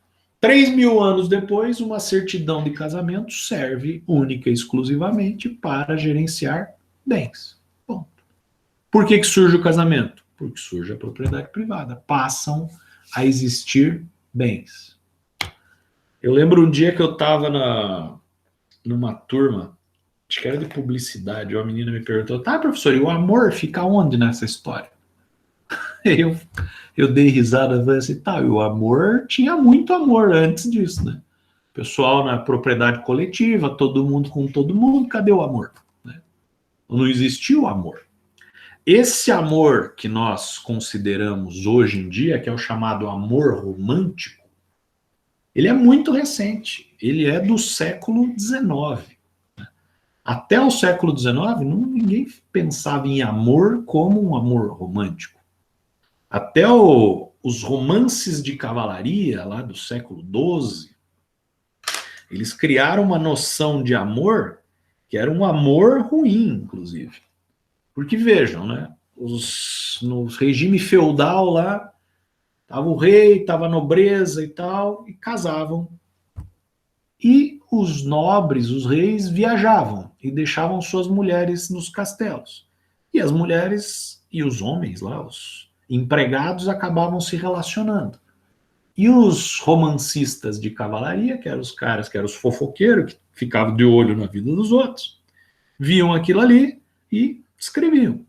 3.000 anos depois, uma certidão de casamento serve única e exclusivamente para gerenciar bens. Ponto. Por que surge o casamento? Porque surge a propriedade privada. Passam a existir bens. Eu lembro um dia que eu estava numa turma, acho que era de publicidade, uma menina me perguntou, tá, professor, e o amor fica onde nessa história? Eu dei risada e falei assim, tá, e o amor, tinha muito amor antes disso, né? Pessoal na propriedade coletiva, todo mundo com todo mundo, cadê o amor? Né? Não existiu o amor. Esse amor que nós consideramos hoje em dia, que é o chamado amor romântico, ele é muito recente, ele é do século XIX. Até o século XIX, ninguém pensava em amor como um amor romântico. Até os romances de cavalaria, lá do século XII, eles criaram uma noção de amor que era um amor ruim, inclusive. Porque vejam, né? No regime feudal lá, estava o rei, estava a nobreza e tal, e casavam. E os nobres, os reis, viajavam e deixavam suas mulheres nos castelos. E as mulheres e os homens lá, os empregados, acabavam se relacionando. E os romancistas de cavalaria, que eram os caras, que eram os fofoqueiros, que ficavam de olho na vida dos outros, viam aquilo ali e escreviam.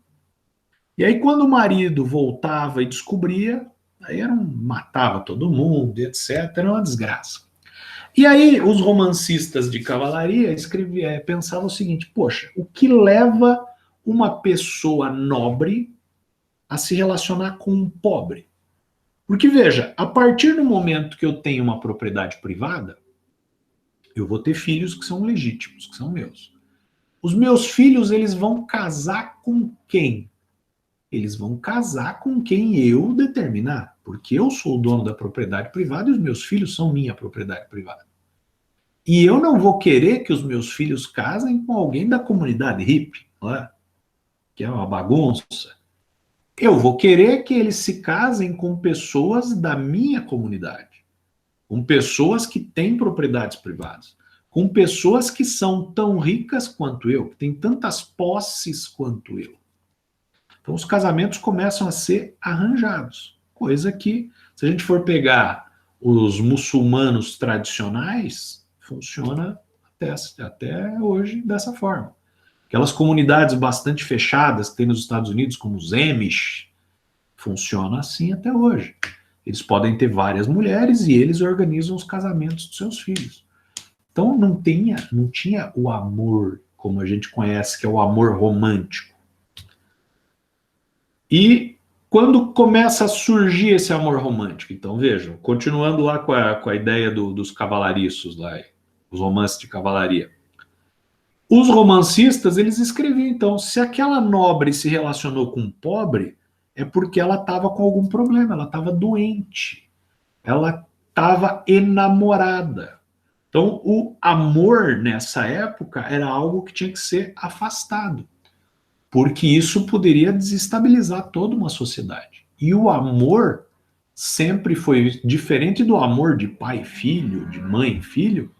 E aí, quando o marido voltava e descobria, aí matava todo mundo, etc. Era uma desgraça. E aí, os romancistas de cavalaria pensavam o seguinte: poxa, o que leva uma pessoa nobre a se relacionar com um pobre? Porque, veja, a partir do momento que eu tenho uma propriedade privada, eu vou ter filhos que são legítimos, que são meus. Os meus filhos, eles vão casar com quem? Eles vão casar com quem eu determinar, porque eu sou o dono da propriedade privada e os meus filhos são minha propriedade privada. E eu não vou querer que os meus filhos casem com alguém da comunidade hippie, não é? Que é uma bagunça. Eu vou querer que eles se casem com pessoas da minha comunidade, com pessoas que têm propriedades privadas, com pessoas que são tão ricas quanto eu, que têm tantas posses quanto eu. Então os casamentos começam a ser arranjados, coisa que, se a gente for pegar os muçulmanos tradicionais, funciona até hoje dessa forma. Aquelas comunidades bastante fechadas que tem nos Estados Unidos, como os Amish, funciona assim até hoje. Eles podem ter várias mulheres e eles organizam os casamentos dos seus filhos. Então não tinha o amor como a gente conhece, que é o amor romântico. E quando começa a surgir esse amor romântico? Então vejam, continuando lá com a ideia dos cavalariços, lá, os romances de cavalaria. Os romancistas, eles escreviam, então, se aquela nobre se relacionou com um pobre, é porque ela estava com algum problema, ela estava doente, ela estava enamorada. Então, o amor nessa época era algo que tinha que ser afastado, porque isso poderia desestabilizar toda uma sociedade. E o amor sempre foi diferente do amor de pai e filho, de mãe e filho.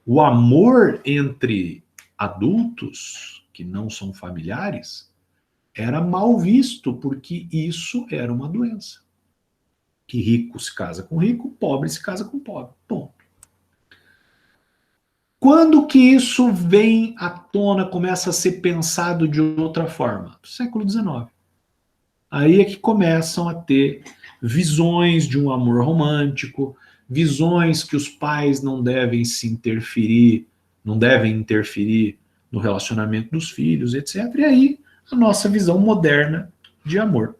O amor entre adultos que não são familiares era mal visto, porque isso era uma doença. Que rico se casa com rico, pobre se casa com pobre. Ponto. Quando que isso vem à tona, começa a ser pensado de outra forma? Século XIX. Aí é que começam a ter visões de um amor romântico, visões que os pais não devem se interferir, não devem interferir no relacionamento dos filhos, etc. E aí a nossa visão moderna de amor.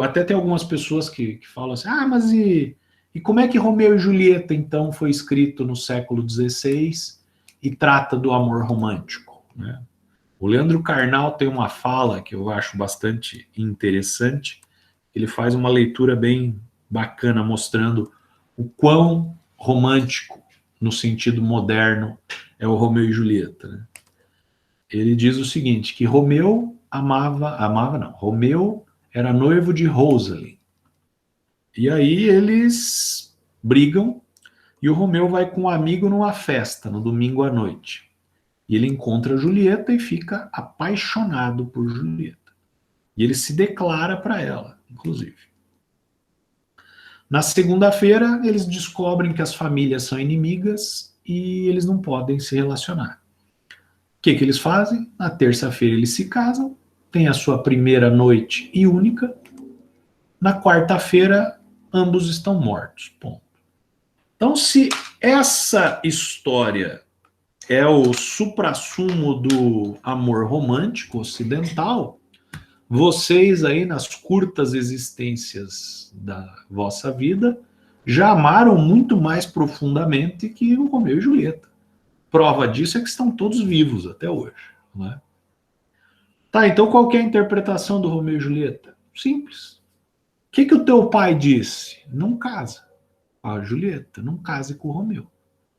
Até tem algumas pessoas que falam assim, mas e como é que Romeu e Julieta, então, foi escrito no século XVI e trata do amor romântico, né? O Leandro Carnal tem uma fala que eu acho bastante interessante. Ele faz uma leitura bem bacana, mostrando o quão romântico, no sentido moderno, é o Romeu e Julieta, né? Ele diz o seguinte, que Romeu Romeu era noivo de Rosalie. E aí eles brigam e o Romeu vai com um amigo numa festa, no domingo à noite. E ele encontra Julieta e fica apaixonado por Julieta. E ele se declara para ela, inclusive. Na segunda-feira, eles descobrem que as famílias são inimigas e eles não podem se relacionar. O que eles fazem? Na terça-feira eles se casam, têm a sua primeira noite e única. Na quarta-feira, ambos estão mortos. Ponto. Então, se essa história é o suprassumo do amor romântico ocidental, vocês aí nas curtas existências da vossa vida já amaram muito mais profundamente que o Romeu e Julieta. Prova disso é que estão todos vivos até hoje, não é? Tá, então qual que é a interpretação do Romeu e Julieta? Simples. O que o teu pai disse? Não casa. A Julieta, não case com o Romeu.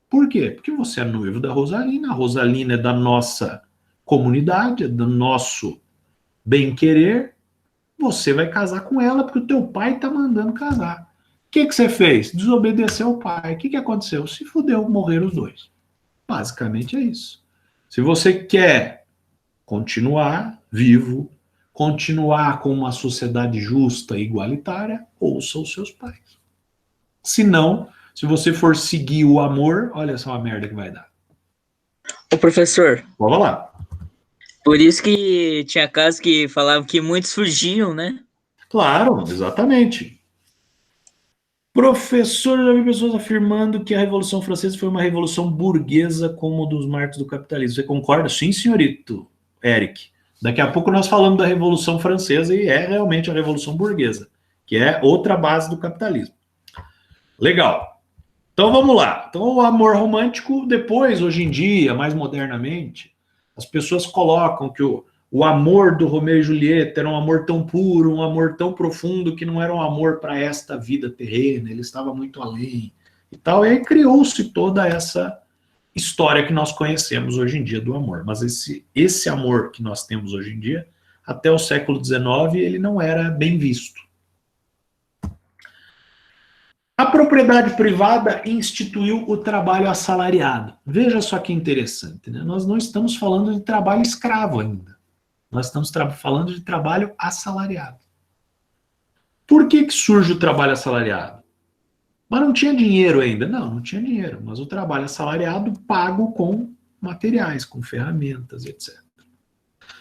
Por quê? Porque você é noivo da Rosalina, a Rosalina é da nossa comunidade, é do nosso bem-querer, você vai casar com ela porque o teu pai está mandando casar. O que você fez? Desobedeceu ao pai. O que aconteceu? Se fudeu, morreram os dois. Basicamente é isso. Se você quer continuar vivo, continuar com uma sociedade justa e igualitária, ouça os seus pais. Se não, Se você for seguir o amor, olha só a merda que vai dar. Ô, professor, Vamos lá. por isso que tinha casos que falavam que muitos fugiam, né? Claro, exatamente. Professor, já vi pessoas afirmando que a Revolução Francesa foi uma revolução burguesa como um dos marcos do capitalismo. Você concorda? Sim, senhorito, Eric. Daqui a pouco nós falamos da Revolução Francesa e é realmente a Revolução Burguesa, que é outra base do capitalismo. Legal. Então vamos lá. Então o amor romântico, depois, hoje em dia, mais modernamente, as pessoas colocam que o amor do Romeu e Julieta era um amor tão puro, um amor tão profundo, que não era um amor para esta vida terrena, ele estava muito além e tal. E aí criou-se toda essa história que nós conhecemos hoje em dia do amor. Mas esse amor que nós temos hoje em dia, até o século XIX, ele não era bem visto. A propriedade privada instituiu o trabalho assalariado. Veja só que interessante, né? Nós não estamos falando de trabalho escravo ainda. Nós estamos falando de trabalho assalariado. Por que surge o trabalho assalariado? Mas não tinha dinheiro ainda. Não tinha dinheiro. Mas o trabalho assalariado pago com materiais, com ferramentas, etc.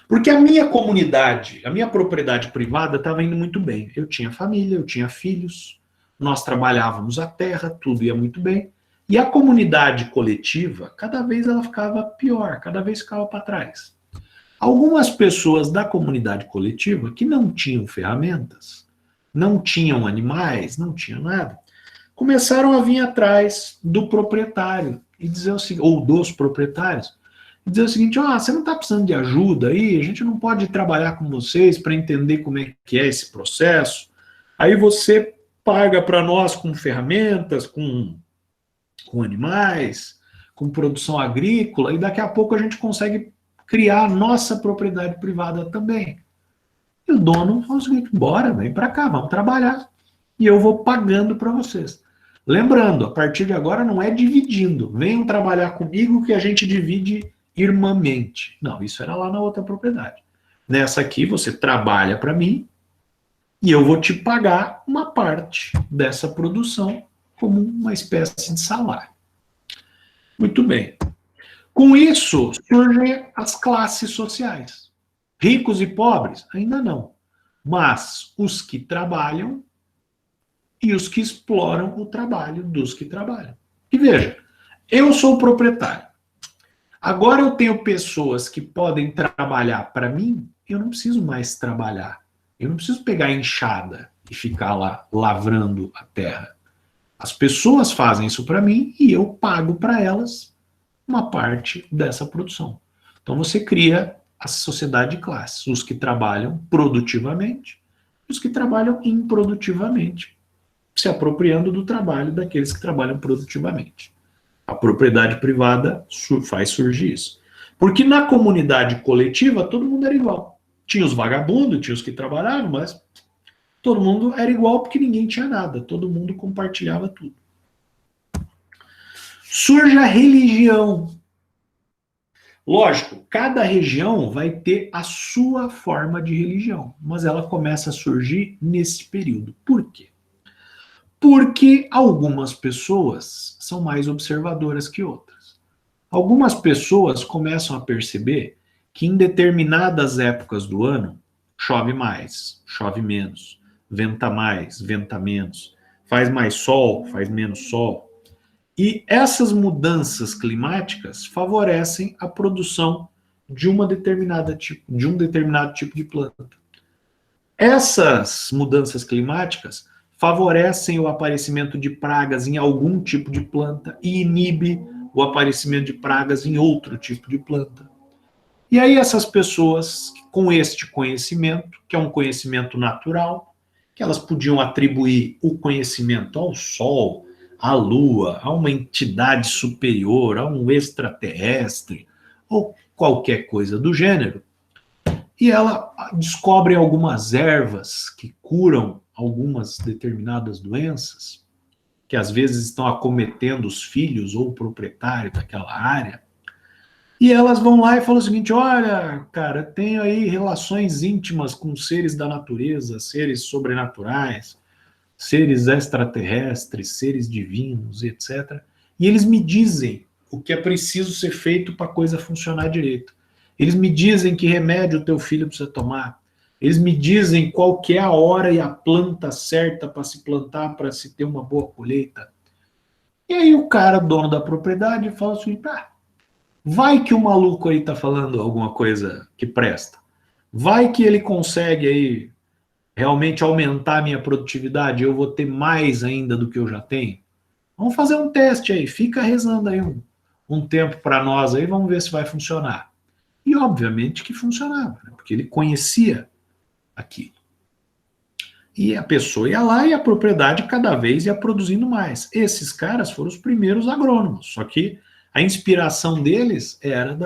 Porque a minha comunidade, a minha propriedade privada estava indo muito bem. Eu tinha família, eu tinha filhos, nós trabalhávamos a terra, tudo ia muito bem. E a comunidade coletiva, cada vez ela ficava pior, cada vez ficava para trás. Algumas pessoas da comunidade coletiva que não tinham ferramentas, não tinham animais, não tinham nada, começaram a vir atrás do proprietário e dizer o seguinte, ou dos proprietários, e dizer o seguinte: você não está precisando de ajuda aí, a gente não pode trabalhar com vocês para entender como é que é esse processo. Aí você paga para nós com ferramentas, com animais, com produção agrícola, e daqui a pouco a gente consegue criar a nossa propriedade privada também. E o dono fala o seguinte: bora, vem para cá, vamos trabalhar. E eu vou pagando para vocês. Lembrando, a partir de agora não é dividindo. Venham trabalhar comigo que a gente divide irmãmente. Não, isso era lá na outra propriedade. Nessa aqui você trabalha para mim e eu vou te pagar uma parte dessa produção como uma espécie de salário. Muito bem. Com isso, surgem as classes sociais. Ricos e pobres? Ainda não. Mas os que trabalham e os que exploram o trabalho dos que trabalham. E veja, eu sou o proprietário. Agora eu tenho pessoas que podem trabalhar para mim, eu não preciso mais trabalhar. Eu não preciso pegar a enxada e ficar lá lavrando a terra. As pessoas fazem isso para mim e eu pago para elas uma parte dessa produção. Então você cria a sociedade de classes, os que trabalham produtivamente e os que trabalham improdutivamente, se apropriando do trabalho daqueles que trabalham produtivamente. A propriedade privada faz surgir isso. Porque na comunidade coletiva todo mundo era igual. Tinha os vagabundos, tinha os que trabalhavam, mas todo mundo era igual porque ninguém tinha nada, todo mundo compartilhava tudo. Surge a religião. Lógico, cada região vai ter a sua forma de religião, mas ela começa a surgir nesse período. Por quê? Porque algumas pessoas são mais observadoras que outras. Algumas pessoas começam a perceber que em determinadas épocas do ano chove mais, chove menos, venta mais, venta menos, faz mais sol, faz menos sol. E essas mudanças climáticas favorecem a produção de um determinado tipo de planta. Essas mudanças climáticas favorecem o aparecimento de pragas em algum tipo de planta e inibe o aparecimento de pragas em outro tipo de planta. E aí essas pessoas, com este conhecimento, que é um conhecimento natural, que elas podiam atribuir o conhecimento ao Sol, à Lua, a uma entidade superior, a um extraterrestre, ou qualquer coisa do gênero, e ela descobre algumas ervas que curam algumas determinadas doenças, que às vezes estão acometendo os filhos ou o proprietário daquela área, e elas vão lá e falam o seguinte: olha, cara, tenho aí relações íntimas com seres da natureza, seres sobrenaturais, seres extraterrestres, seres divinos, etc. E eles me dizem o que é preciso ser feito para a coisa funcionar direito. Eles me dizem que remédio o teu filho precisa tomar. Eles me dizem qual que é a hora e a planta certa para se plantar, para se ter uma boa colheita. E aí o cara, dono da propriedade, fala assim, vai que o maluco aí tá falando alguma coisa que presta. Vai que ele consegue aí realmente aumentar a minha produtividade, eu vou ter mais ainda do que eu já tenho. Vamos fazer um teste aí, fica rezando aí um tempo para nós aí, vamos ver se vai funcionar. E obviamente que funcionava, né? Porque ele conhecia aquilo. E a pessoa ia lá e a propriedade cada vez ia produzindo mais. Esses caras foram os primeiros agrônomos, só que a inspiração deles era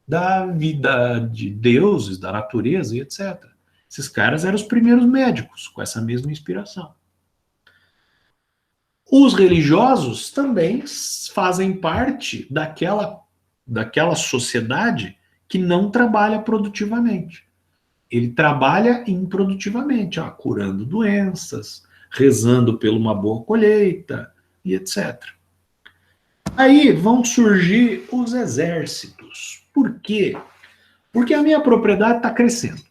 da vida de deuses, da natureza e etc. Esses caras eram os primeiros médicos com essa mesma inspiração. Os religiosos também fazem parte daquela sociedade que não trabalha produtivamente. Ele trabalha improdutivamente, curando doenças, rezando por uma boa colheita e etc. Aí vão surgir os exércitos. Por quê? Porque a minha propriedade está crescendo.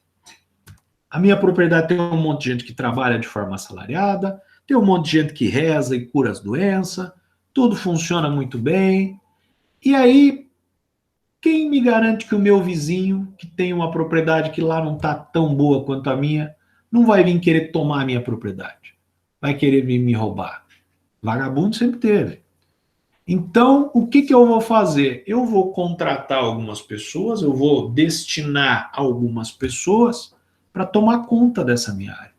A minha propriedade tem um monte de gente que trabalha de forma assalariada, tem um monte de gente que reza e cura as doenças, tudo funciona muito bem. E aí, quem me garante que o meu vizinho, que tem uma propriedade que lá não está tão boa quanto a minha, não vai vir querer tomar a minha propriedade? Vai querer vir me roubar? Vagabundo sempre teve. Então, o que eu vou fazer? Eu vou contratar algumas pessoas, eu vou destinar algumas pessoas para tomar conta dessa minha área,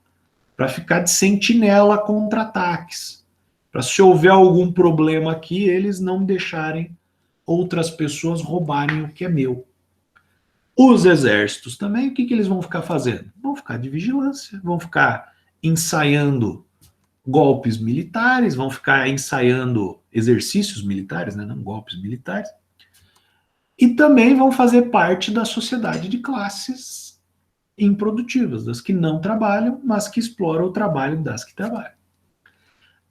para ficar de sentinela contra ataques, para se houver algum problema aqui, eles não deixarem outras pessoas roubarem o que é meu. Os exércitos também, o que eles vão ficar fazendo? Vão ficar de vigilância, vão ficar ensaiando golpes militares, vão ficar ensaiando exercícios militares, né, não golpes militares, e também vão fazer parte da sociedade de classes improdutivas, das que não trabalham, mas que exploram o trabalho das que trabalham.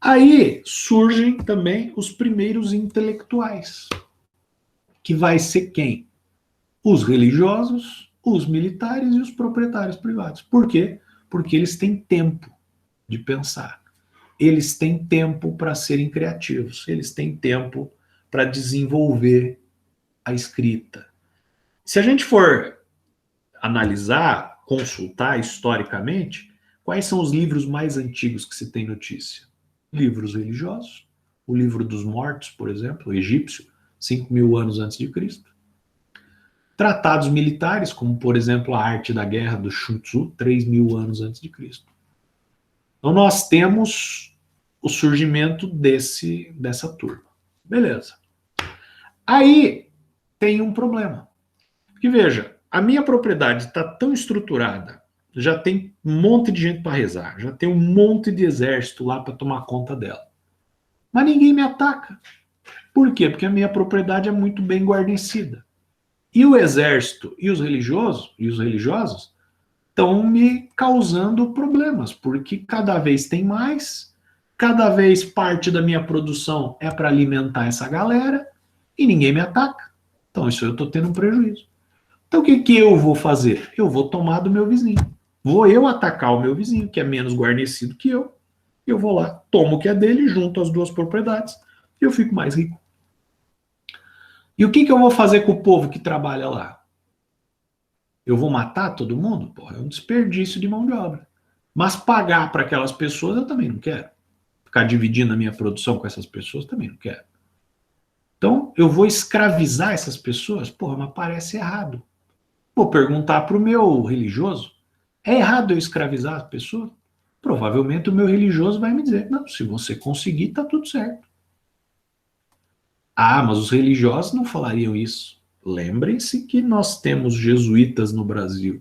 Aí surgem também os primeiros intelectuais, que vai ser quem? Os religiosos, os militares e os proprietários privados. Por quê? Porque eles têm tempo de pensar. Eles têm tempo para serem criativos. Eles têm tempo para desenvolver a escrita. Se a gente for analisar, consultar historicamente, quais são os livros mais antigos que se tem notícia? Livros religiosos, o livro dos mortos, por exemplo, o egípcio, 5.000 anos antes de Cristo. Tratados militares, como, por exemplo, a Arte da Guerra, do Sun Tzu, 3.000 anos antes de Cristo. Então, nós temos o surgimento dessa turma. Beleza. Aí, tem um problema. Porque, veja, a minha propriedade está tão estruturada, já tem um monte de gente para rezar, já tem um monte de exército lá para tomar conta dela. Mas ninguém me ataca. Por quê? Porque a minha propriedade é muito bem guarnecida. E o exército e os religiosos estão me causando problemas, porque cada vez tem mais, cada vez parte da minha produção é para alimentar essa galera e ninguém me ataca. Então isso eu estou tendo um prejuízo. Então o que eu vou fazer? Eu vou tomar do meu vizinho. Vou eu atacar o meu vizinho, que é menos guarnecido que eu vou lá, tomo o que é dele, junto as duas propriedades e eu fico mais rico. E o que eu vou fazer com o povo que trabalha lá? Eu vou matar todo mundo? Porra, é um desperdício de mão de obra. Mas pagar para aquelas pessoas eu também não quero. Ficar dividindo a minha produção com essas pessoas também não quero. Então, eu vou escravizar essas pessoas? Porra, mas parece errado. Vou perguntar para o meu religioso, é errado eu escravizar as pessoas? Provavelmente o meu religioso vai me dizer, não, se você conseguir, tá tudo certo. Ah, mas os religiosos não falariam isso. Lembrem-se que nós tínhamos jesuítas no Brasil,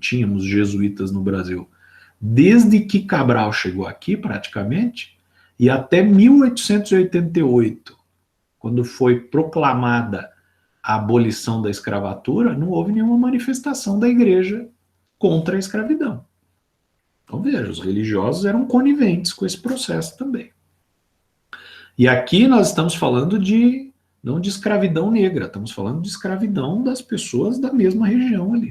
desde que Cabral chegou aqui, praticamente, e até 1888, quando foi proclamada a abolição da escravatura, não houve nenhuma manifestação da igreja contra a escravidão. Então veja, os religiosos eram coniventes com esse processo também. E aqui nós estamos falando não de escravidão negra, estamos falando de escravidão das pessoas da mesma região ali,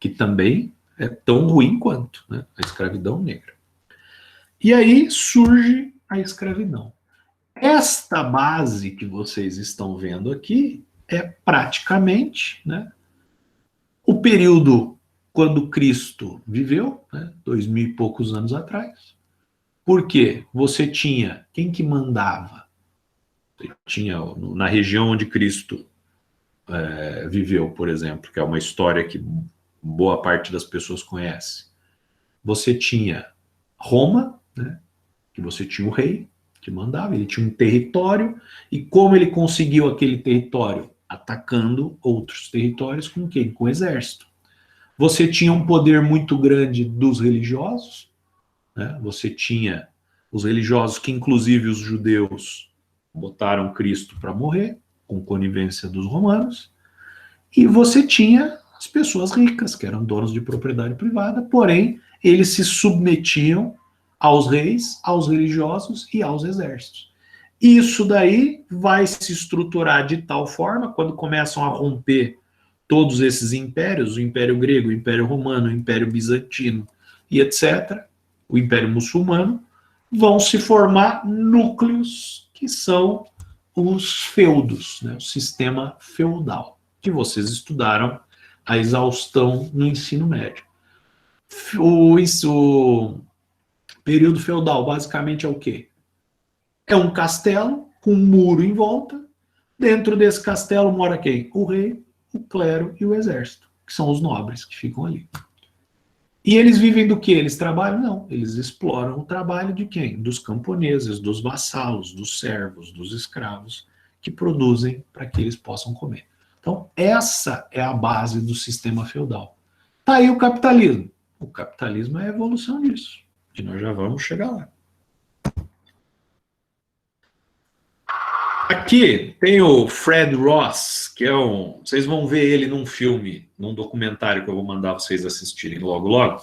que também é tão ruim quanto, né, a escravidão negra. E aí surge a escravidão. Esta base que vocês estão vendo aqui é praticamente, né, o período quando Cristo viveu, né, 2000 e poucos anos atrás. Porque você tinha quem que mandava? Você tinha na região onde Cristo viveu, por exemplo, que é uma história que boa parte das pessoas conhece. Você tinha Roma, né, que você tinha o rei que mandava, ele tinha um território, e como ele conseguiu aquele território? Atacando outros territórios com quem? Com o exército. Você tinha um poder muito grande dos religiosos, né? Você tinha os religiosos que, inclusive, os judeus botaram Cristo para morrer, com conivência dos romanos, e você tinha as pessoas ricas, que eram donos de propriedade privada, porém, eles se submetiam aos reis, aos religiosos e aos exércitos. Isso daí vai se estruturar de tal forma, quando começam a romper todos esses impérios, o Império Grego, o Império Romano, o Império Bizantino e etc., o Império Muçulmano, vão se formar núcleos que são os feudos, né, o sistema feudal, que vocês estudaram a exaustão no ensino médio. O período feudal basicamente é o quê? É um castelo com um muro em volta. Dentro desse castelo mora quem? O rei, o clero e o exército, que são os nobres que ficam ali. E eles vivem do quê? Eles trabalham? Não. Eles exploram o trabalho de quem? Dos camponeses, dos vassalos, dos servos, dos escravos, que produzem para que eles possam comer. Então, essa é a base do sistema feudal. Tá aí o capitalismo. O capitalismo é a evolução disso, que nós já vamos chegar lá. Aqui tem o Fred Ross, que é vocês vão ver ele num filme, num documentário que eu vou mandar vocês assistirem logo, logo.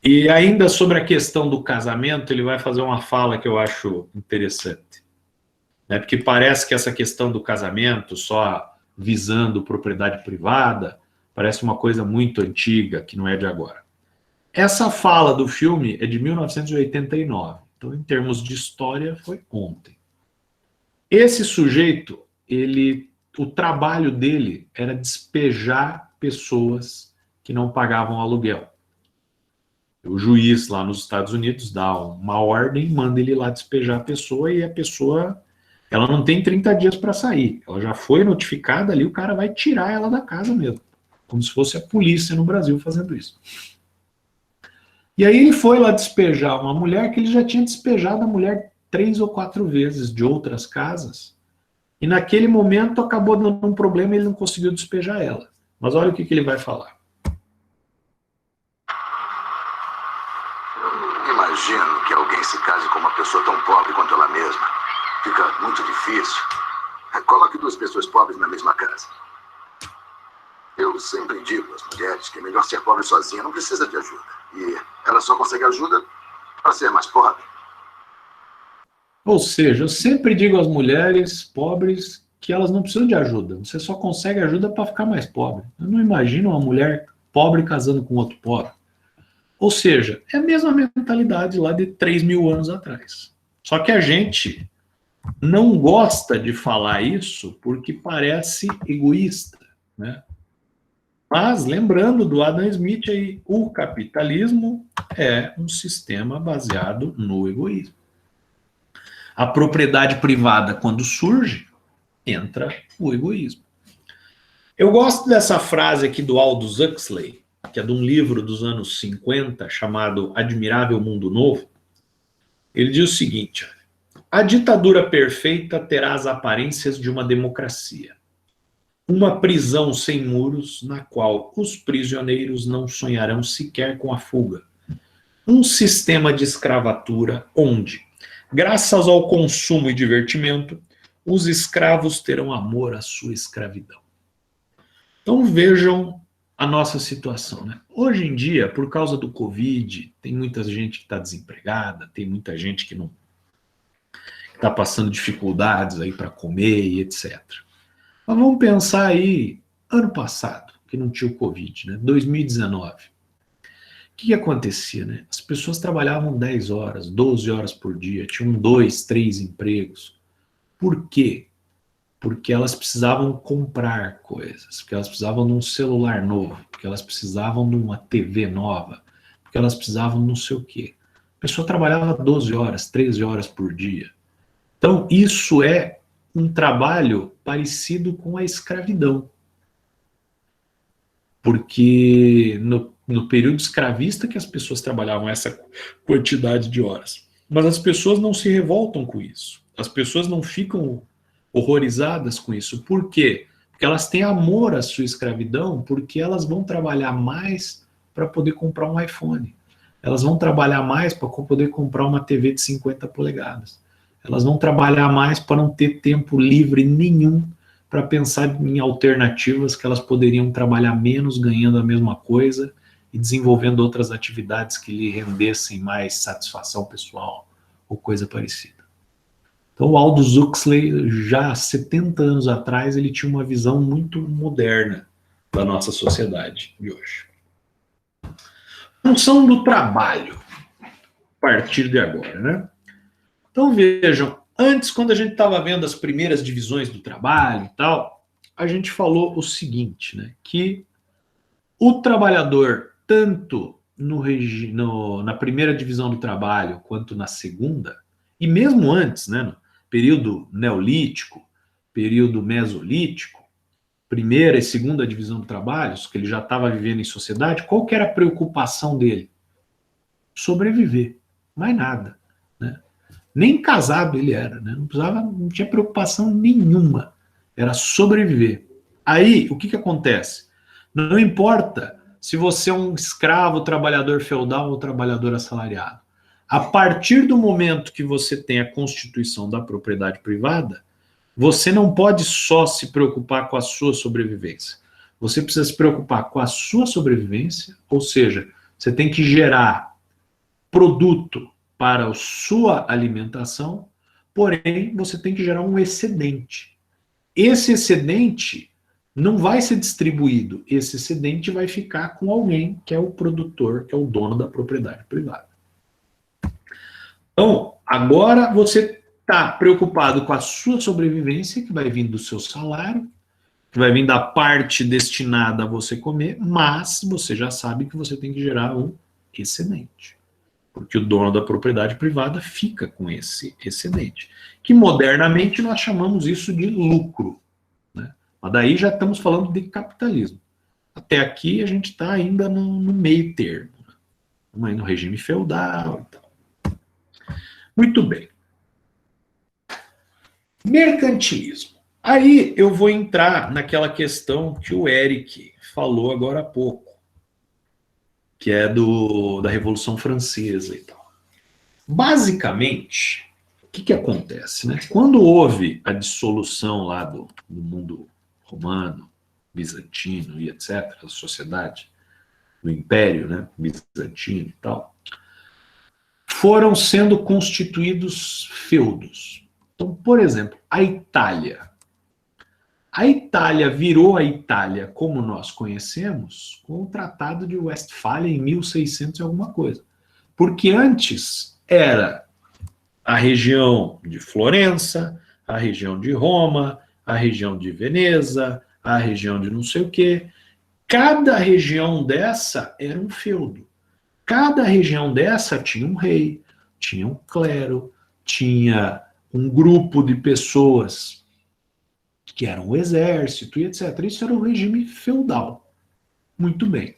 E ainda sobre a questão do casamento, ele vai fazer uma fala que eu acho interessante. Né? Porque parece que essa questão do casamento, só visando propriedade privada, parece uma coisa muito antiga, que não é de agora. Essa fala do filme é de 1989. Então, em termos de história, foi ontem. Esse sujeito, o trabalho dele era despejar pessoas que não pagavam aluguel. O juiz lá nos Estados Unidos dá uma ordem, manda ele lá despejar a pessoa, e a pessoa, ela não tem 30 dias para sair. Ela já foi notificada ali, o cara vai tirar ela da casa mesmo. Como se fosse a polícia no Brasil fazendo isso. E aí ele foi lá despejar uma mulher que ele já tinha despejado a mulher 3 ou 4 vezes de outras casas, e naquele momento acabou dando um problema e ele não conseguiu despejar ela. Mas olha o que ele vai falar. Imagino que alguém se case com uma pessoa tão pobre quanto ela mesma. Fica muito difícil. Coloque 2 pessoas pobres na mesma casa. Eu sempre digo às mulheres que é melhor ser pobre sozinha, não precisa de ajuda. E ela só consegue ajuda para ser mais pobre. Ou seja, eu sempre digo às mulheres pobres que elas não precisam de ajuda. Você só consegue ajuda para ficar mais pobre. Eu não imagino uma mulher pobre casando com outro pobre. Ou seja, é a mesma mentalidade lá de 3.000 anos atrás. Só que a gente não gosta de falar isso porque parece egoísta, né? Mas, lembrando do Adam Smith aí, o capitalismo é um sistema baseado no egoísmo. A propriedade privada, quando surge, entra o egoísmo. Eu gosto dessa frase aqui do Aldous Huxley, que é de um livro dos anos 50, chamado Admirável Mundo Novo. Ele diz o seguinte: a ditadura perfeita terá as aparências de uma democracia. Uma prisão sem muros, na qual os prisioneiros não sonharão sequer com a fuga. Um sistema de escravatura onde, graças ao consumo e divertimento, os escravos terão amor à sua escravidão. Então vejam a nossa situação, né? Hoje em dia, por causa do Covid, tem muita gente que está desempregada, tem muita gente que não está passando dificuldades aí para comer e etc. Mas vamos pensar aí, ano passado, que não tinha o Covid, né? 2019. O que acontecia, né? As pessoas trabalhavam 10 horas, 12 horas por dia, tinham 2, 3 empregos. Por quê? Porque elas precisavam comprar coisas, porque elas precisavam de um celular novo, porque elas precisavam de uma TV nova, porque elas precisavam de não sei o quê. A pessoa trabalhava 12 horas, 13 horas por dia. Então, isso é um trabalho parecido com a escravidão. Porque no período escravista que as pessoas trabalhavam essa quantidade de horas. Mas as pessoas não se revoltam com isso. As pessoas não ficam horrorizadas com isso. Por quê? Porque elas têm amor à sua escravidão, porque elas vão trabalhar mais para poder comprar um iPhone. Elas vão trabalhar mais para poder comprar uma TV de 50 polegadas. Elas vão trabalhar mais para não ter tempo livre nenhum para pensar em alternativas que elas poderiam trabalhar menos, ganhando a mesma coisa e desenvolvendo outras atividades que lhe rendessem mais satisfação pessoal ou coisa parecida. Então, o Aldous Huxley, já há 70 anos atrás, ele tinha uma visão muito moderna da nossa sociedade de hoje. Função do trabalho, a partir de agora, né? Então, vejam, antes, quando a gente estava vendo as primeiras divisões do trabalho e tal, a gente falou o seguinte, né? Que o trabalhador, tanto na primeira divisão do trabalho quanto na segunda, e mesmo antes, né? No período neolítico, período mesolítico, primeira e segunda divisão do trabalho, que ele já estava vivendo em sociedade, qual que era a preocupação dele? Sobreviver, mais nada, né? Nem casado ele era, né? Não tinha preocupação nenhuma, era sobreviver. Aí, o que acontece? Não importa se você é um escravo, trabalhador feudal ou trabalhador assalariado. A partir do momento que você tem a constituição da propriedade privada, você não pode só se preocupar com a sua sobrevivência. Você precisa se preocupar com a sua sobrevivência, ou seja, você tem que gerar produto para a sua alimentação, porém você tem que gerar um excedente. Esse excedente não vai ser distribuído, esse excedente vai ficar com alguém que é o produtor, que é o dono da propriedade privada. Então, agora você está preocupado com a sua sobrevivência, que vai vir do seu salário, que vai vir da parte destinada a você comer, mas você já sabe que você tem que gerar um excedente. Porque o dono da propriedade privada fica com esse excedente. Que modernamente nós chamamos isso de lucro, né? Mas daí já estamos falando de capitalismo. Até aqui a gente está ainda no meio termo. Estamos aí no regime feudal e tal. Muito bem. Mercantilismo. Aí eu vou entrar naquela questão que o Eric falou agora há pouco, que é da Revolução Francesa e tal. Basicamente, o que acontece, né? Quando houve a dissolução lá do mundo romano, bizantino e etc., a sociedade do Império, né, bizantino e tal, foram sendo constituídos feudos. Então, por exemplo, a Itália. A Itália virou a Itália como nós conhecemos com o Tratado de Westfália em 1600 e alguma coisa. Porque antes era a região de Florença, a região de Roma, a região de Veneza, a região de não sei o quê. Cada região dessa era um feudo. Cada região dessa tinha um rei, tinha um clero, tinha um grupo de pessoas que eram o exército e etc. Isso era o regime feudal. Muito bem.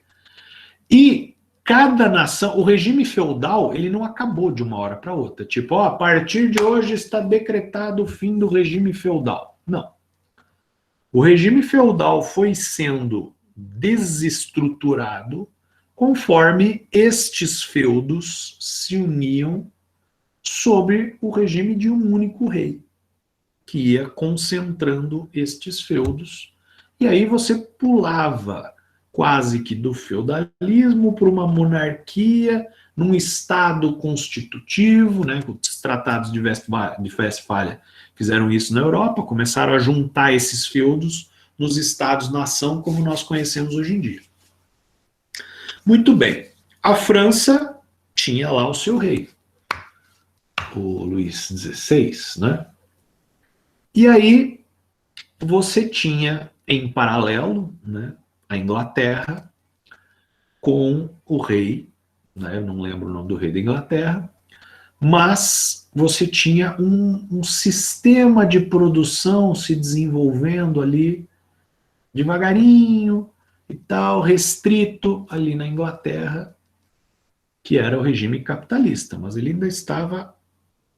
E cada nação, o regime feudal, ele não acabou de uma hora para outra. Tipo, ó, a partir de hoje está decretado o fim do regime feudal. Não. O regime feudal foi sendo desestruturado conforme estes feudos se uniam sob o regime de um único rei, que ia concentrando estes feudos, e aí você pulava quase que do feudalismo para uma monarquia, num Estado constitutivo, né? Os tratados de Westfália fizeram isso na Europa, começaram a juntar esses feudos nos Estados-nação como nós conhecemos hoje em dia. Muito bem, a França tinha lá o seu rei, o Luís XVI, né? E aí você tinha em paralelo, né, a Inglaterra com o rei, né, eu não lembro o nome do rei da Inglaterra, mas você tinha um sistema de produção se desenvolvendo ali devagarinho e tal, restrito ali na Inglaterra, que era o regime capitalista, mas ele ainda estava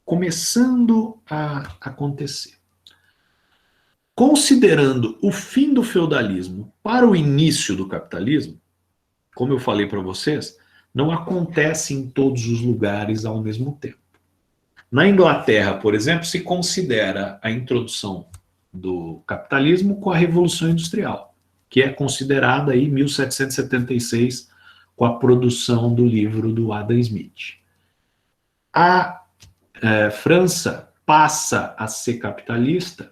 começando a acontecer. Considerando o fim do feudalismo para o início do capitalismo, como eu falei para vocês, não acontece em todos os lugares ao mesmo tempo. Na Inglaterra, por exemplo, se considera a introdução do capitalismo com a Revolução Industrial, que é considerada aí 1776, com a produção do livro do Adam Smith. A França passa a ser capitalista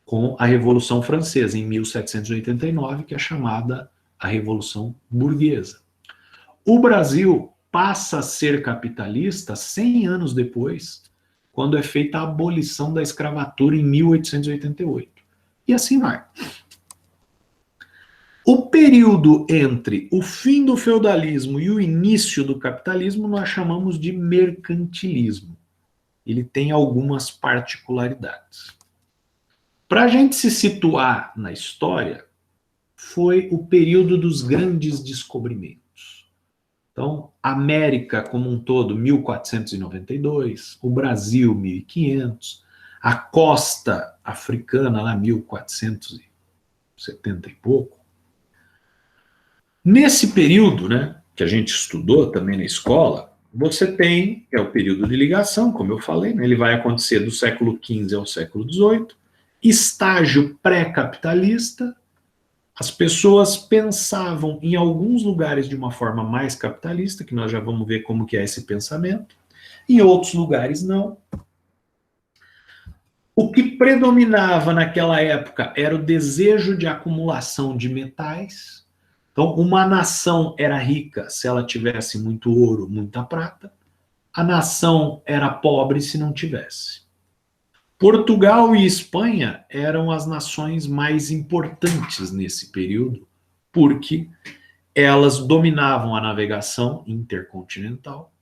com a Revolução Francesa, em 1789, que é chamada a Revolução Burguesa. O Brasil passa a ser capitalista 100 anos depois, quando é feita a abolição da escravatura em 1888. E assim vai. O período entre o fim do feudalismo e o início do capitalismo nós chamamos de mercantilismo. Ele tem algumas particularidades. Para a gente se situar na história, foi o período dos grandes descobrimentos. Então, a América como um todo, 1492, o Brasil, 1500, a costa africana, lá, 1470 e pouco. Nesse período, né, que a gente estudou também na escola, você tem, é o período de ligação, como eu falei, né, ele vai acontecer do século XV ao século XVIII, estágio pré-capitalista. As pessoas pensavam em alguns lugares de uma forma mais capitalista, que nós já vamos ver como que é esse pensamento, em outros lugares não. O que predominava naquela época era o desejo de acumulação de metais. Então, uma nação era rica se ela tivesse muito ouro, muita prata. A nação era pobre se não tivesse. Portugal e Espanha eram as nações mais importantes nesse período, porque elas dominavam a navegação intercontinental,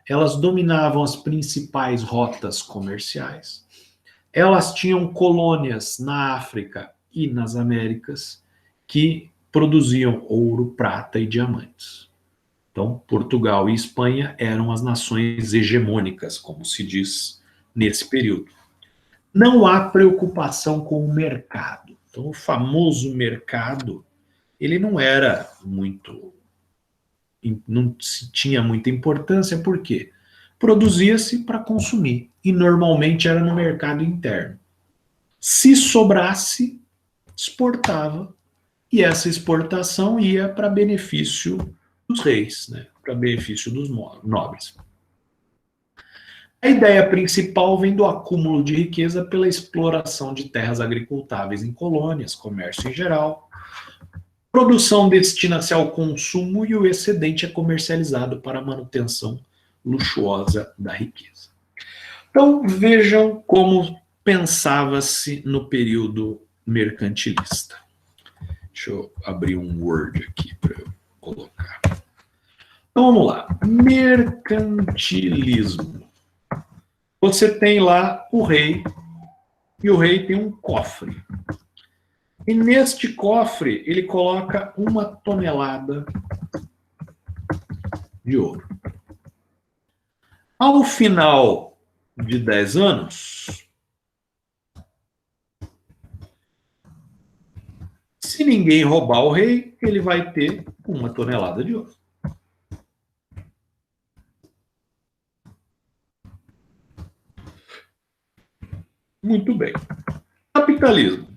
elas dominavam as principais rotas comerciais, elas tinham colônias na África e nas Américas que produziam ouro, prata e diamantes. Então, Portugal e Espanha eram as nações hegemônicas, como se diz nesse período. Não há preocupação com o mercado. Então, o famoso mercado, ele não era muito, não tinha muita importância, por quê? Produzia-se para consumir, e normalmente era no mercado interno. Se sobrasse, exportava, e essa exportação ia para benefício dos reis, né? Para benefício dos nobres. A ideia principal vem do acúmulo de riqueza pela exploração de terras agricultáveis em colônias, comércio em geral. Produção destina-se ao consumo e o excedente é comercializado para a manutenção luxuosa da riqueza. Então, vejam como pensava-se no período mercantilista. Deixa eu abrir um Word aqui para eu colocar. Então, vamos lá. Mercantilismo. Você tem lá o rei, e o rei tem um cofre. E neste cofre, ele coloca 1 tonelada de ouro. Ao final de 10 anos, se ninguém roubar o rei, ele vai ter 1 tonelada de ouro. Muito bem. Capitalismo.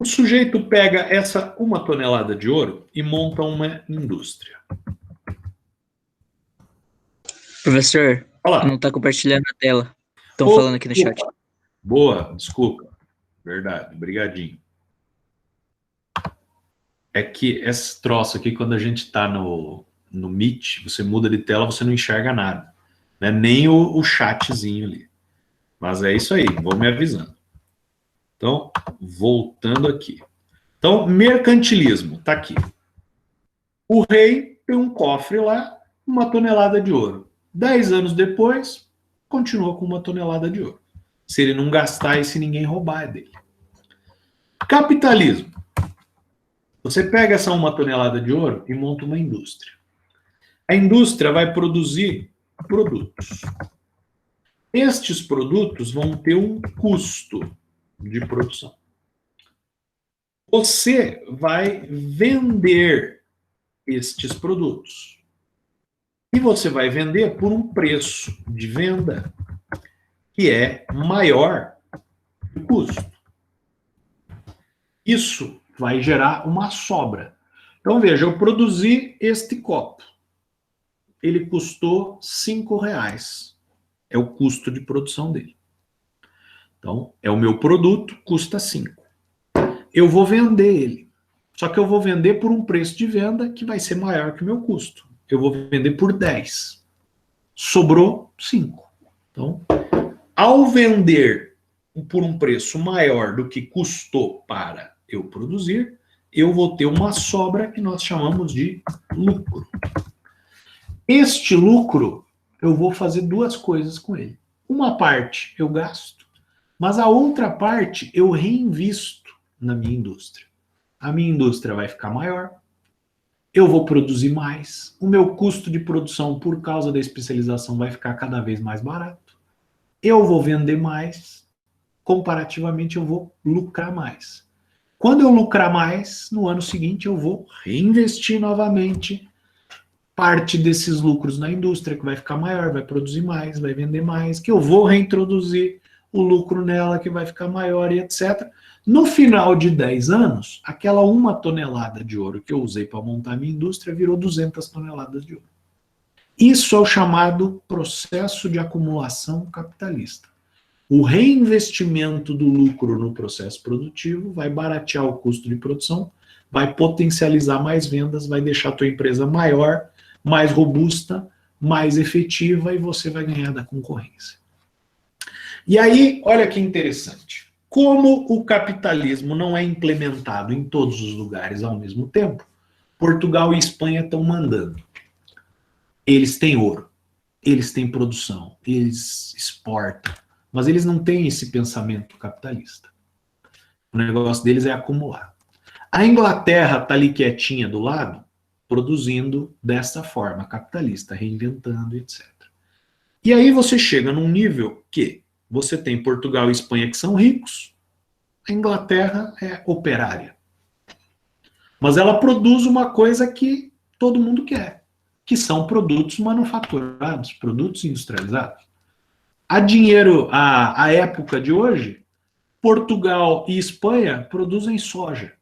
O sujeito pega essa 1 tonelada de ouro e monta uma indústria. Professor, Olha não lá. tá compartilhando a tela. Estão Ô, falando aqui no chat. Boa, desculpa. Verdade, brigadinho. É que esse troço aqui, quando a gente tá no Meet, você muda de tela, você não enxerga nada. Né? Nem o chatzinho ali. Mas é isso aí, vou me avisando. Então, voltando aqui. Então, mercantilismo, tá aqui. O rei tem um cofre lá, 1 tonelada de ouro. 10 anos depois, continua com 1 tonelada de ouro. Se ele não gastar e se ninguém roubar, é dele. Capitalismo. Você pega essa 1 tonelada de ouro e monta uma indústria. A indústria vai produzir produtos. Estes produtos vão ter um custo de produção. Você vai vender estes produtos. E você vai vender por um preço de venda que é maior que o custo. Isso vai gerar uma sobra. Então, veja, eu produzi este copo. Ele custou R$5. É o custo de produção dele. Então, é o meu produto, custa 5. Eu vou vender ele. Só que eu vou vender por um preço de venda que vai ser maior que o meu custo. Eu vou vender por 10. Sobrou 5. Então, ao vender por um preço maior do que custou para eu produzir, eu vou ter uma sobra que nós chamamos de lucro. Este lucro, eu vou fazer duas coisas com ele. Uma parte eu gasto, mas a outra parte eu reinvisto na minha indústria. A minha indústria vai ficar maior, eu vou produzir mais, o meu custo de produção por causa da especialização vai ficar cada vez mais barato, eu vou vender mais, comparativamente eu vou lucrar mais. Quando eu lucrar mais, no ano seguinte eu vou reinvestir novamente parte desses lucros na indústria, que vai ficar maior, vai produzir mais, vai vender mais, que eu vou reintroduzir o lucro nela, que vai ficar maior e etc. No final de 10 anos, aquela 1 tonelada de ouro que eu usei para montar a minha indústria virou 200 toneladas de ouro. Isso é o chamado processo de acumulação capitalista. O reinvestimento do lucro no processo produtivo vai baratear o custo de produção, vai potencializar mais vendas, vai deixar a tua empresa maior, mais robusta, mais efetiva e você vai ganhar da concorrência. E aí, olha que interessante. Como o capitalismo não é implementado em todos os lugares ao mesmo tempo, Portugal e Espanha estão mandando. Eles têm ouro, eles têm produção, eles exportam, mas eles não têm esse pensamento capitalista. O negócio deles é acumular. A Inglaterra está ali quietinha do lado, produzindo dessa forma, capitalista, reinventando, etc. E aí você chega num nível que você tem Portugal e Espanha que são ricos, a Inglaterra é operária. Mas ela produz uma coisa que todo mundo quer, que são produtos manufaturados, produtos industrializados. A dinheiro, a época de hoje, Portugal e Espanha produzem soja.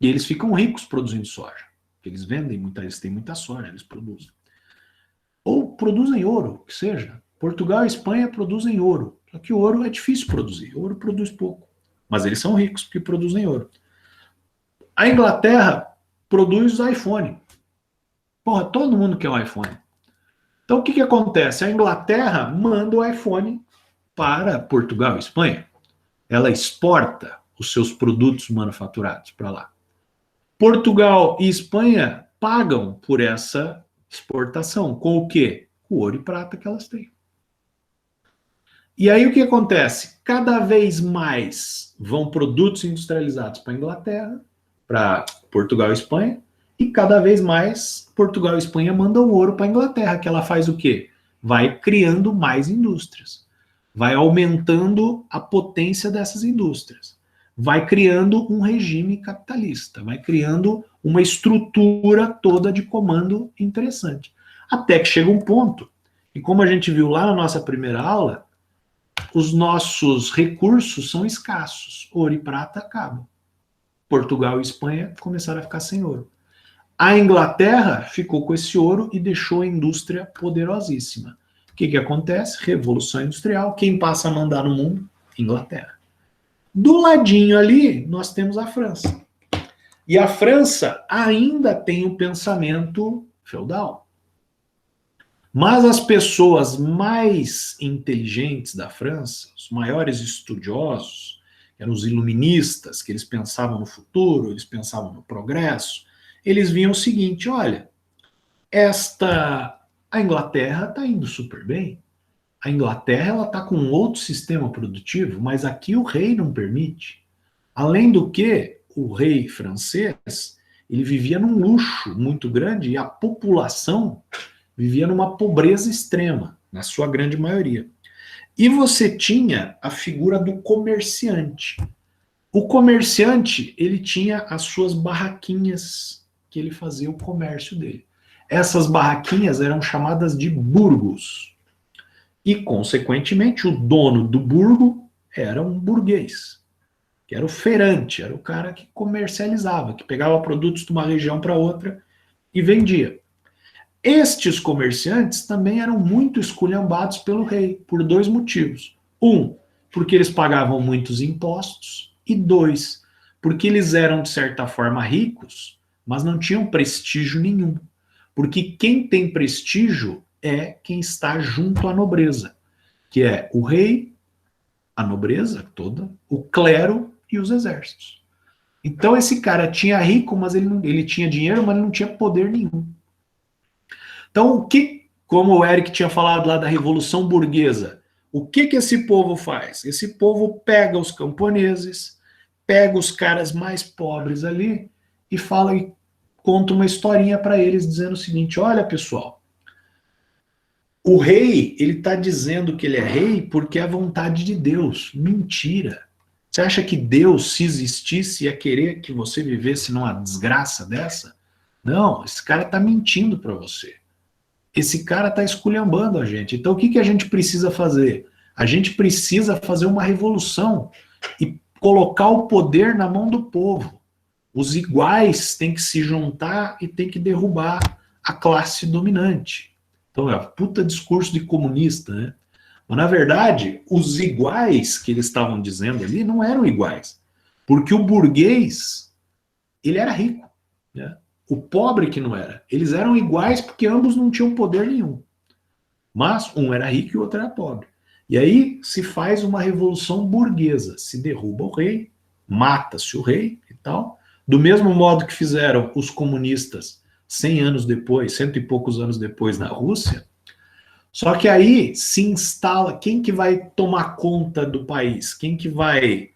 E eles ficam ricos produzindo soja. Eles vendem, eles têm muita soja, eles produzem. Ou produzem ouro, que seja. Portugal e Espanha produzem ouro. Só que ouro é difícil produzir. Ouro produz pouco. Mas eles são ricos porque produzem ouro. A Inglaterra produz iPhone. Porra, todo mundo quer um iPhone. Então o que acontece? A Inglaterra manda o iPhone para Portugal e Espanha. Ela exporta os seus produtos manufaturados para lá. Portugal e Espanha pagam por essa exportação. Com o quê? Com o ouro e prata que elas têm. E aí o que acontece? Cada vez mais vão produtos industrializados para a Inglaterra, para Portugal e Espanha, e cada vez mais Portugal e Espanha mandam ouro para a Inglaterra, que ela faz o quê? Vai criando mais indústrias. Vai aumentando a potência dessas indústrias. Vai criando um regime capitalista, vai criando uma estrutura toda de comando interessante. Até que chega um ponto, e como a gente viu lá na nossa primeira aula, os nossos recursos são escassos. Ouro e prata acabam. Portugal e Espanha começaram a ficar sem ouro. A Inglaterra ficou com esse ouro e deixou a indústria poderosíssima. O que acontece? Revolução Industrial. Quem passa a mandar no mundo? Inglaterra. Do ladinho ali, nós temos a França. E a França ainda tem o pensamento feudal. Mas as pessoas mais inteligentes da França, os maiores estudiosos, eram os iluministas, que eles pensavam no futuro, eles pensavam no progresso, eles viam o seguinte, olha, a Inglaterra está indo super bem, a Inglaterra ela está com outro sistema produtivo, mas aqui o rei não permite. Além do que, o rei francês, ele vivia num luxo muito grande e a população vivia numa pobreza extrema, na sua grande maioria. E você tinha a figura do comerciante. O comerciante, ele tinha as suas barraquinhas que ele fazia o comércio dele. Essas barraquinhas eram chamadas de burgos. E, consequentemente, o dono do burgo era um burguês, que era o feirante, era o cara que comercializava, que pegava produtos de uma região para outra e vendia. Estes comerciantes também eram muito esculhambados pelo rei, por dois motivos. Um, porque eles pagavam muitos impostos, e dois, porque eles eram, de certa forma, ricos, mas não tinham prestígio nenhum. Porque quem tem prestígio é quem está junto à nobreza, que é o rei, a nobreza toda, o clero e os exércitos. Então esse cara tinha rico, mas ele tinha dinheiro, mas ele não tinha poder nenhum. Então, como o Eric tinha falado lá da Revolução Burguesa, o que esse povo faz? Esse povo pega os camponeses, pega os caras mais pobres ali e fala e conta uma historinha para eles dizendo o seguinte, olha pessoal, o rei, ele está dizendo que ele é rei porque é a vontade de Deus. Mentira. Você acha que Deus, se existisse, ia querer que você vivesse numa desgraça dessa? Não, esse cara está mentindo para você. Esse cara está esculhambando a gente. Então o que a gente precisa fazer? A gente precisa fazer uma revolução e colocar o poder na mão do povo. Os iguais têm que se juntar e têm que derrubar a classe dominante. Então é puta discurso de comunista, né? Mas na verdade, os iguais que eles estavam dizendo ali não eram iguais. Porque o burguês, ele era rico, né? O pobre que não era. Eles eram iguais porque ambos não tinham poder nenhum. Mas um era rico e o outro era pobre. E aí se faz uma revolução burguesa. Se derruba o rei, mata-se o rei e tal. Do mesmo modo que fizeram os comunistas 100 anos depois, 100 e poucos anos depois na Rússia. Só que aí se instala, quem que vai tomar conta do país? Quem que vai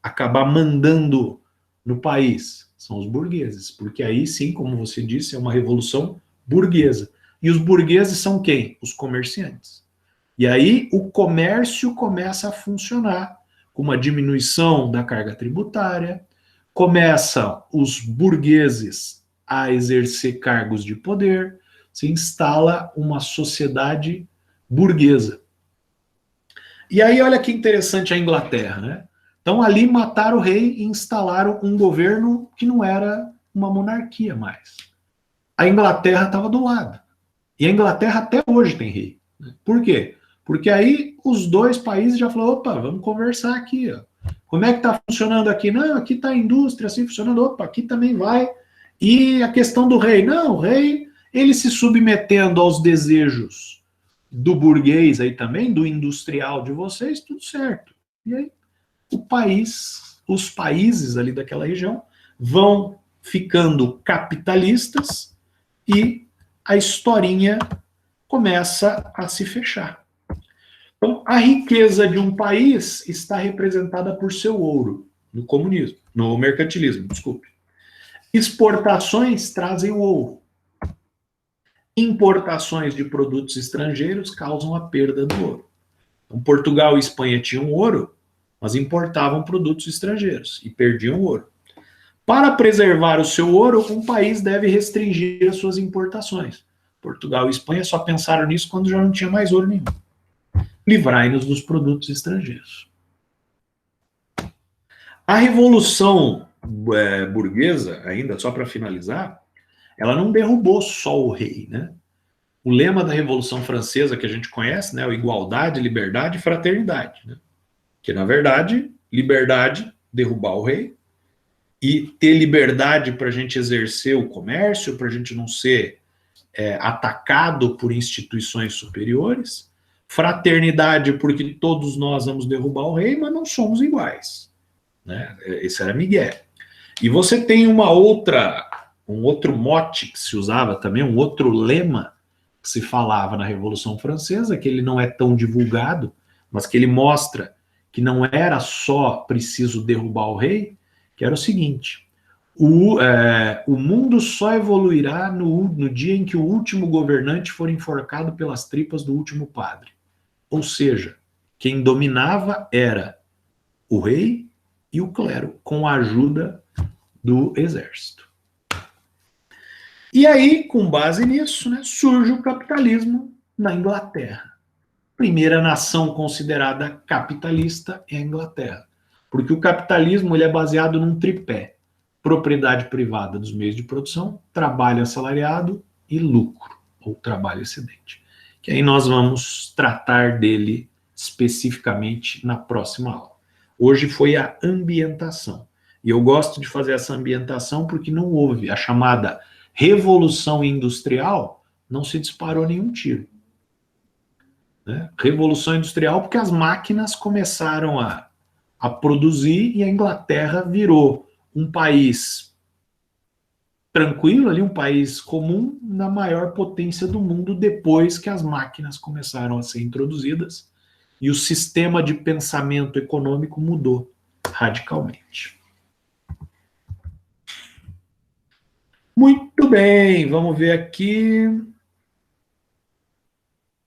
acabar mandando no país? São os burgueses, porque aí sim, como você disse, é uma revolução burguesa. E os burgueses são quem? Os comerciantes. E aí o comércio começa a funcionar com uma diminuição da carga tributária, começam os burgueses a exercer cargos de poder, se instala uma sociedade burguesa. E aí olha que interessante a Inglaterra, né? Então ali mataram o rei e instalaram um governo que não era uma monarquia mais. A Inglaterra estava do lado. E a Inglaterra até hoje tem rei. Por quê? Porque aí os dois países já falaram, opa, vamos conversar aqui. Ó. Como é que está funcionando aqui? Não, aqui está a indústria assim funcionando. Opa, aqui também vai. E a questão do rei? Não, o rei, ele se submetendo aos desejos do burguês aí também, do industrial de vocês, tudo certo. E aí os países ali daquela região vão ficando capitalistas e a historinha começa a se fechar. Então, a riqueza de um país está representada por seu ouro, no comunismo, no mercantilismo, desculpe. Exportações trazem o ouro. Importações de produtos estrangeiros causam a perda do ouro. Então, Portugal e Espanha tinham ouro, mas importavam produtos estrangeiros e perdiam ouro. Para preservar o seu ouro, um país deve restringir as suas importações. Portugal e Espanha só pensaram nisso quando já não tinha mais ouro nenhum. livrai-nos dos produtos estrangeiros. A Revolução burguesa, ainda só para finalizar, ela não derrubou só o rei, né? O lema da Revolução Francesa que a gente conhece, né, é igualdade, liberdade e fraternidade, né? Que, na verdade, liberdade, derrubar o rei, e ter liberdade para a gente exercer o comércio, para a gente não ser atacado por instituições superiores, fraternidade, porque todos nós vamos derrubar o rei, mas não somos iguais, né? Esse era Miguel. E você tem um outro mote que se usava também, um outro lema que se falava na Revolução Francesa, que ele não é tão divulgado, mas que ele mostra que não era só preciso derrubar o rei, que era o seguinte: o mundo só evoluirá no dia em que o último governante for enforcado pelas tripas do último padre. Ou seja, quem dominava era o rei e o clero, com a ajuda do exército. E aí, com base nisso, né, surge o capitalismo na Inglaterra. Primeira nação considerada capitalista é a Inglaterra, porque o capitalismo ele é baseado num tripé: propriedade privada dos meios de produção, trabalho assalariado e lucro, ou trabalho excedente. Que aí nós vamos tratar dele especificamente na próxima aula. Hoje foi a ambientação. E eu gosto de fazer essa ambientação porque não houve a chamada Revolução Industrial, não se disparou nenhum tiro. Né? Revolução Industrial porque as máquinas começaram a produzir e a Inglaterra virou um país tranquilo, ali, um país comum, na maior potência do mundo depois que as máquinas começaram a ser introduzidas e o sistema de pensamento econômico mudou radicalmente. Muito bem, vamos ver aqui.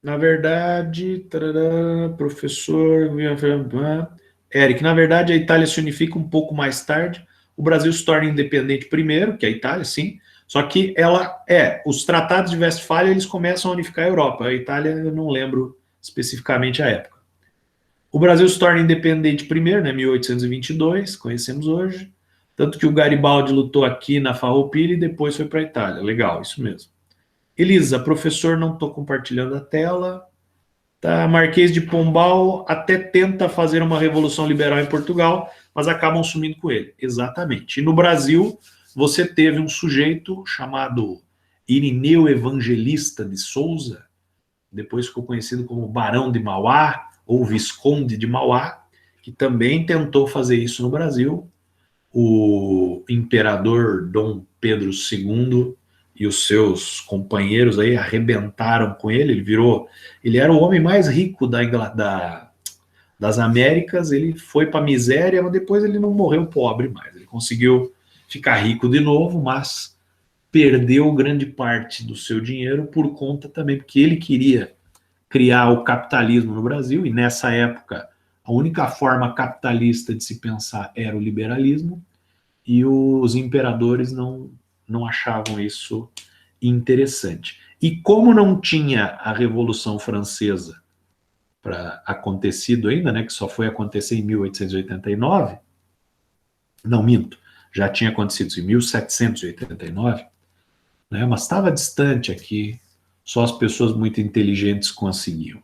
Na verdade, professor Eric, na verdade a Itália se unifica um pouco mais tarde, o Brasil se torna independente primeiro, que é a Itália, sim, só que os tratados de Westfália, eles começam a unificar a Europa, a Itália eu não lembro especificamente a época. O Brasil se torna independente primeiro, né, 1822, conhecemos hoje, tanto que o Garibaldi lutou aqui na Farroupilha e depois foi para a Itália, legal, isso mesmo. Elisa, professor, não estou compartilhando a tela. Tá, Marquês de Pombal até tenta fazer uma revolução liberal em Portugal, mas acabam sumindo com ele. Exatamente. E no Brasil, você teve um sujeito chamado Irineu Evangelista de Souza, depois ficou conhecido como Barão de Mauá, ou Visconde de Mauá, que também tentou fazer isso no Brasil. O imperador Dom Pedro II e os seus companheiros aí arrebentaram com ele, ele era o homem mais rico das Américas, ele foi para a miséria, mas depois ele não morreu pobre mais, ele conseguiu ficar rico de novo, mas perdeu grande parte do seu dinheiro por conta também, porque ele queria criar o capitalismo no Brasil, e nessa época a única forma capitalista de se pensar era o liberalismo, e os imperadores não achavam isso interessante. E como não tinha a Revolução Francesa para acontecido ainda, né, que só foi acontecer em 1889, não minto, já tinha acontecido em 1789, né, mas estava distante aqui, só as pessoas muito inteligentes conseguiam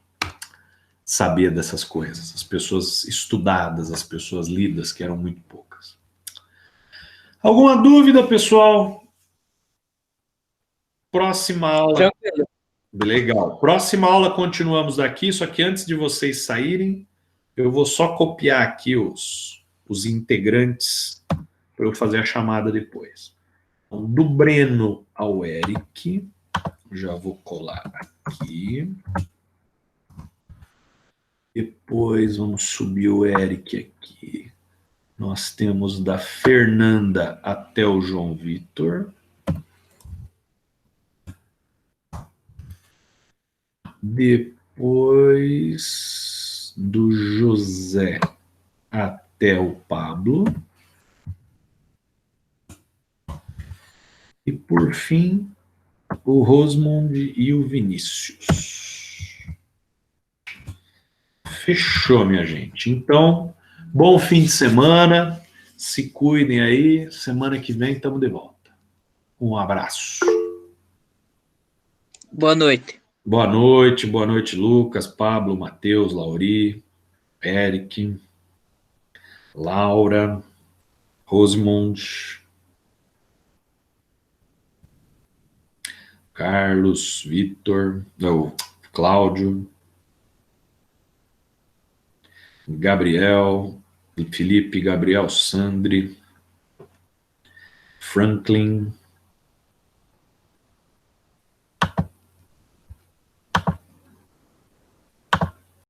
saber dessas coisas, as pessoas estudadas, as pessoas lidas, que eram muito poucas. Alguma dúvida, pessoal? Próxima aula. Tranquilo. Legal. Próxima aula continuamos daqui, só que antes de vocês saírem, eu vou só copiar aqui os integrantes para eu fazer a chamada depois. Então, do Breno ao Eric, já vou colar aqui. Depois vamos subir o Eric aqui. Nós temos da Fernanda até o João Vitor. Depois do José até o Pablo. E por fim, o Rosmond e o Vinícius. Fechou, minha gente. Então, bom fim de semana. Se cuidem aí. Semana que vem estamos de volta. Um abraço. Boa noite. Boa noite, Lucas, Pablo, Matheus, Lauri, Eric, Laura, Rosemond, Carlos, Vitor, Cláudio, Gabriel, Felipe, Gabriel, Sandri, Franklin,